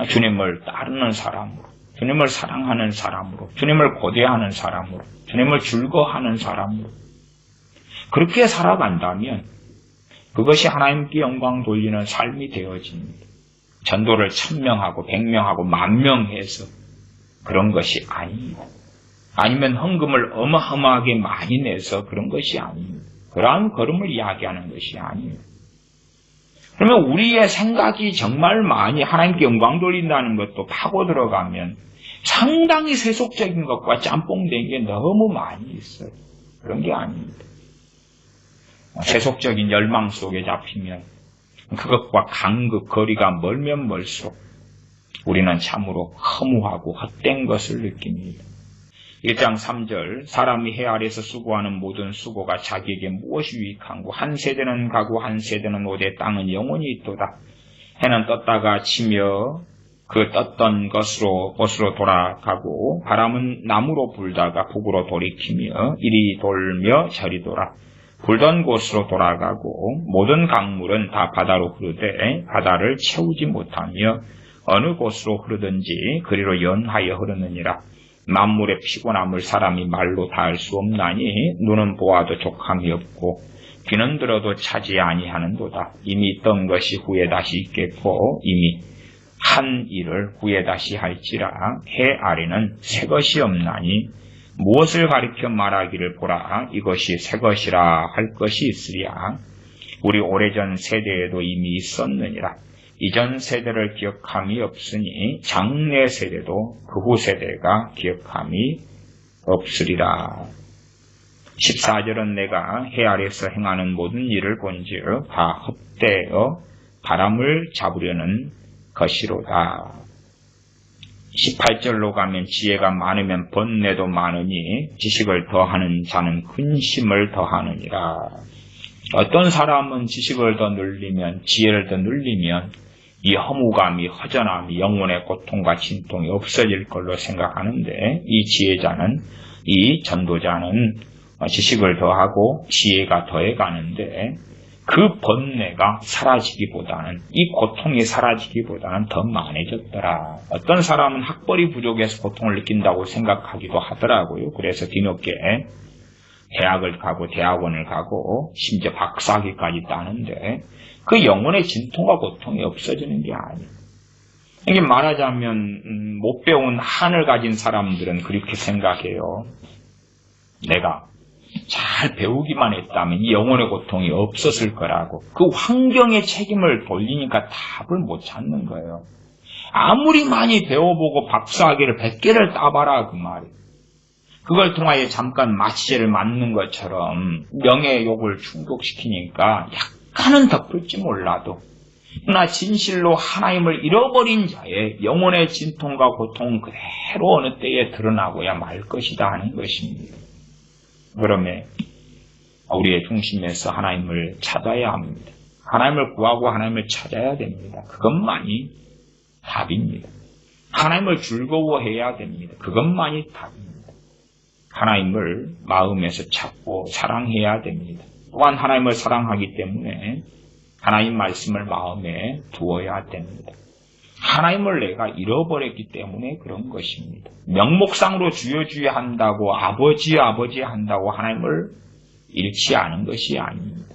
주님을 따르는 사람으로 주님을 사랑하는 사람으로 주님을 고대하는 사람으로 주님을 즐거워하는 사람으로 그렇게 살아간다면 그것이 하나님께 영광 돌리는 삶이 되어집니다. 전도를 1000명하고 100명하고 10,000명 해서 그런 것이 아닙니다. 아니면 헌금을 어마어마하게 많이 내서 그런 것이 아닙니다. 그러한 걸음을 이야기하는 것이 아닙니다. 그러면 우리의 생각이 정말 많이 하나님께 영광 돌린다는 것도 파고 들어가면 상당히 세속적인 것과 짬뽕된 게 너무 많이 있어요. 그런 게 아닙니다. 세속적인 열망 속에 잡히면 그것과 간극 거리가 멀면 멀수록 우리는 참으로 허무하고 헛된 것을 느낍니다. 1장 3절 사람이 해 아래서 수고하는 모든 수고가 자기에게 무엇이 유익한고 한 세대는 가고 한 세대는 오되 땅은 영원히 있도다. 해는 떴다가 치며 그 떴던 곳으로 돌아가고 바람은 남으로 불다가 북으로 돌이키며 이리 돌며 저리 돌아 불던 곳으로 돌아가고 모든 강물은 다 바다로 흐르되 바다를 채우지 못하며 어느 곳으로 흐르든지 그리로 연하여 흐르느니라. 만물의 피곤함을 사람이 말로 다할 수 없나니 눈은 보아도 족함이 없고 귀는 들어도 차지 아니하는도다. 이미 있던 것이 후에 다시 있겠고 이미 한 일을 후에 다시 할지라. 해 아래는 새 것이 없나니 무엇을 가리켜 말하기를 보라. 이것이 새 것이라 할 것이 있으랴. 우리 오래전 세대에도 이미 있었느니라. 이전 세대를 기억함이 없으니 장래 세대도 그 후 세대가 기억함이 없으리라. 14절은 내가 해 아래에서 행하는 모든 일을 본즉 다 헛되어 바람을 잡으려는 것이로다. 18절로 가면 지혜가 많으면 번뇌도 많으니 지식을 더하는 자는 근심을 더하느니라. 어떤 사람은 지식을 더 늘리면, 지혜를 더 늘리면 이 허무감이, 허전함이, 영혼의 고통과 진통이 없어질 걸로 생각하는데, 이 지혜자는, 이 전도자는 지식을 더하고 지혜가 더해가는데 그 번뇌가 사라지기보다는, 이 고통이 사라지기보다는 더 많아졌더라. 어떤 사람은 학벌이 부족해서 고통을 느낀다고 생각하기도 하더라고요. 그래서 뒤늦게 대학을 가고 대학원을 가고 심지어 박사학위까지 따는데 그 영혼의 진통과 고통이 없어지는 게 아니에요. 이게 말하자면 못 배운 한을 가진 사람들은 그렇게 생각해요. 내가 잘 배우기만 했다면 이 영혼의 고통이 없었을 거라고. 그 환경의 책임을 돌리니까 답을 못 찾는 거예요. 아무리 많이 배워보고 박사학위를 100개를 따봐라 그 말이에요. 그걸 통하여 잠깐 마취제를 맞는 것처럼 명예욕을 충족시키니까 약간은 덮을지 몰라도, 그러나 진실로 하나님을 잃어버린 자의 영혼의 진통과 고통은 그대로 어느 때에 드러나고야 말 것이다 하는 것입니다. 그러면 우리의 중심에서 하나님을 찾아야 합니다. 하나님을 구하고 하나님을 찾아야 됩니다. 그것만이 답입니다. 하나님을 즐거워해야 됩니다. 그것만이 답입니다. 하나님을 마음에서 찾고 사랑해야 됩니다. 또한 하나님을 사랑하기 때문에 하나님 말씀을 마음에 두어야 됩니다. 하나님을 내가 잃어버렸기 때문에 그런 것입니다. 명목상으로 주여 한다고 아버지 한다고 하나님을 잃지 않은 것이 아닙니다.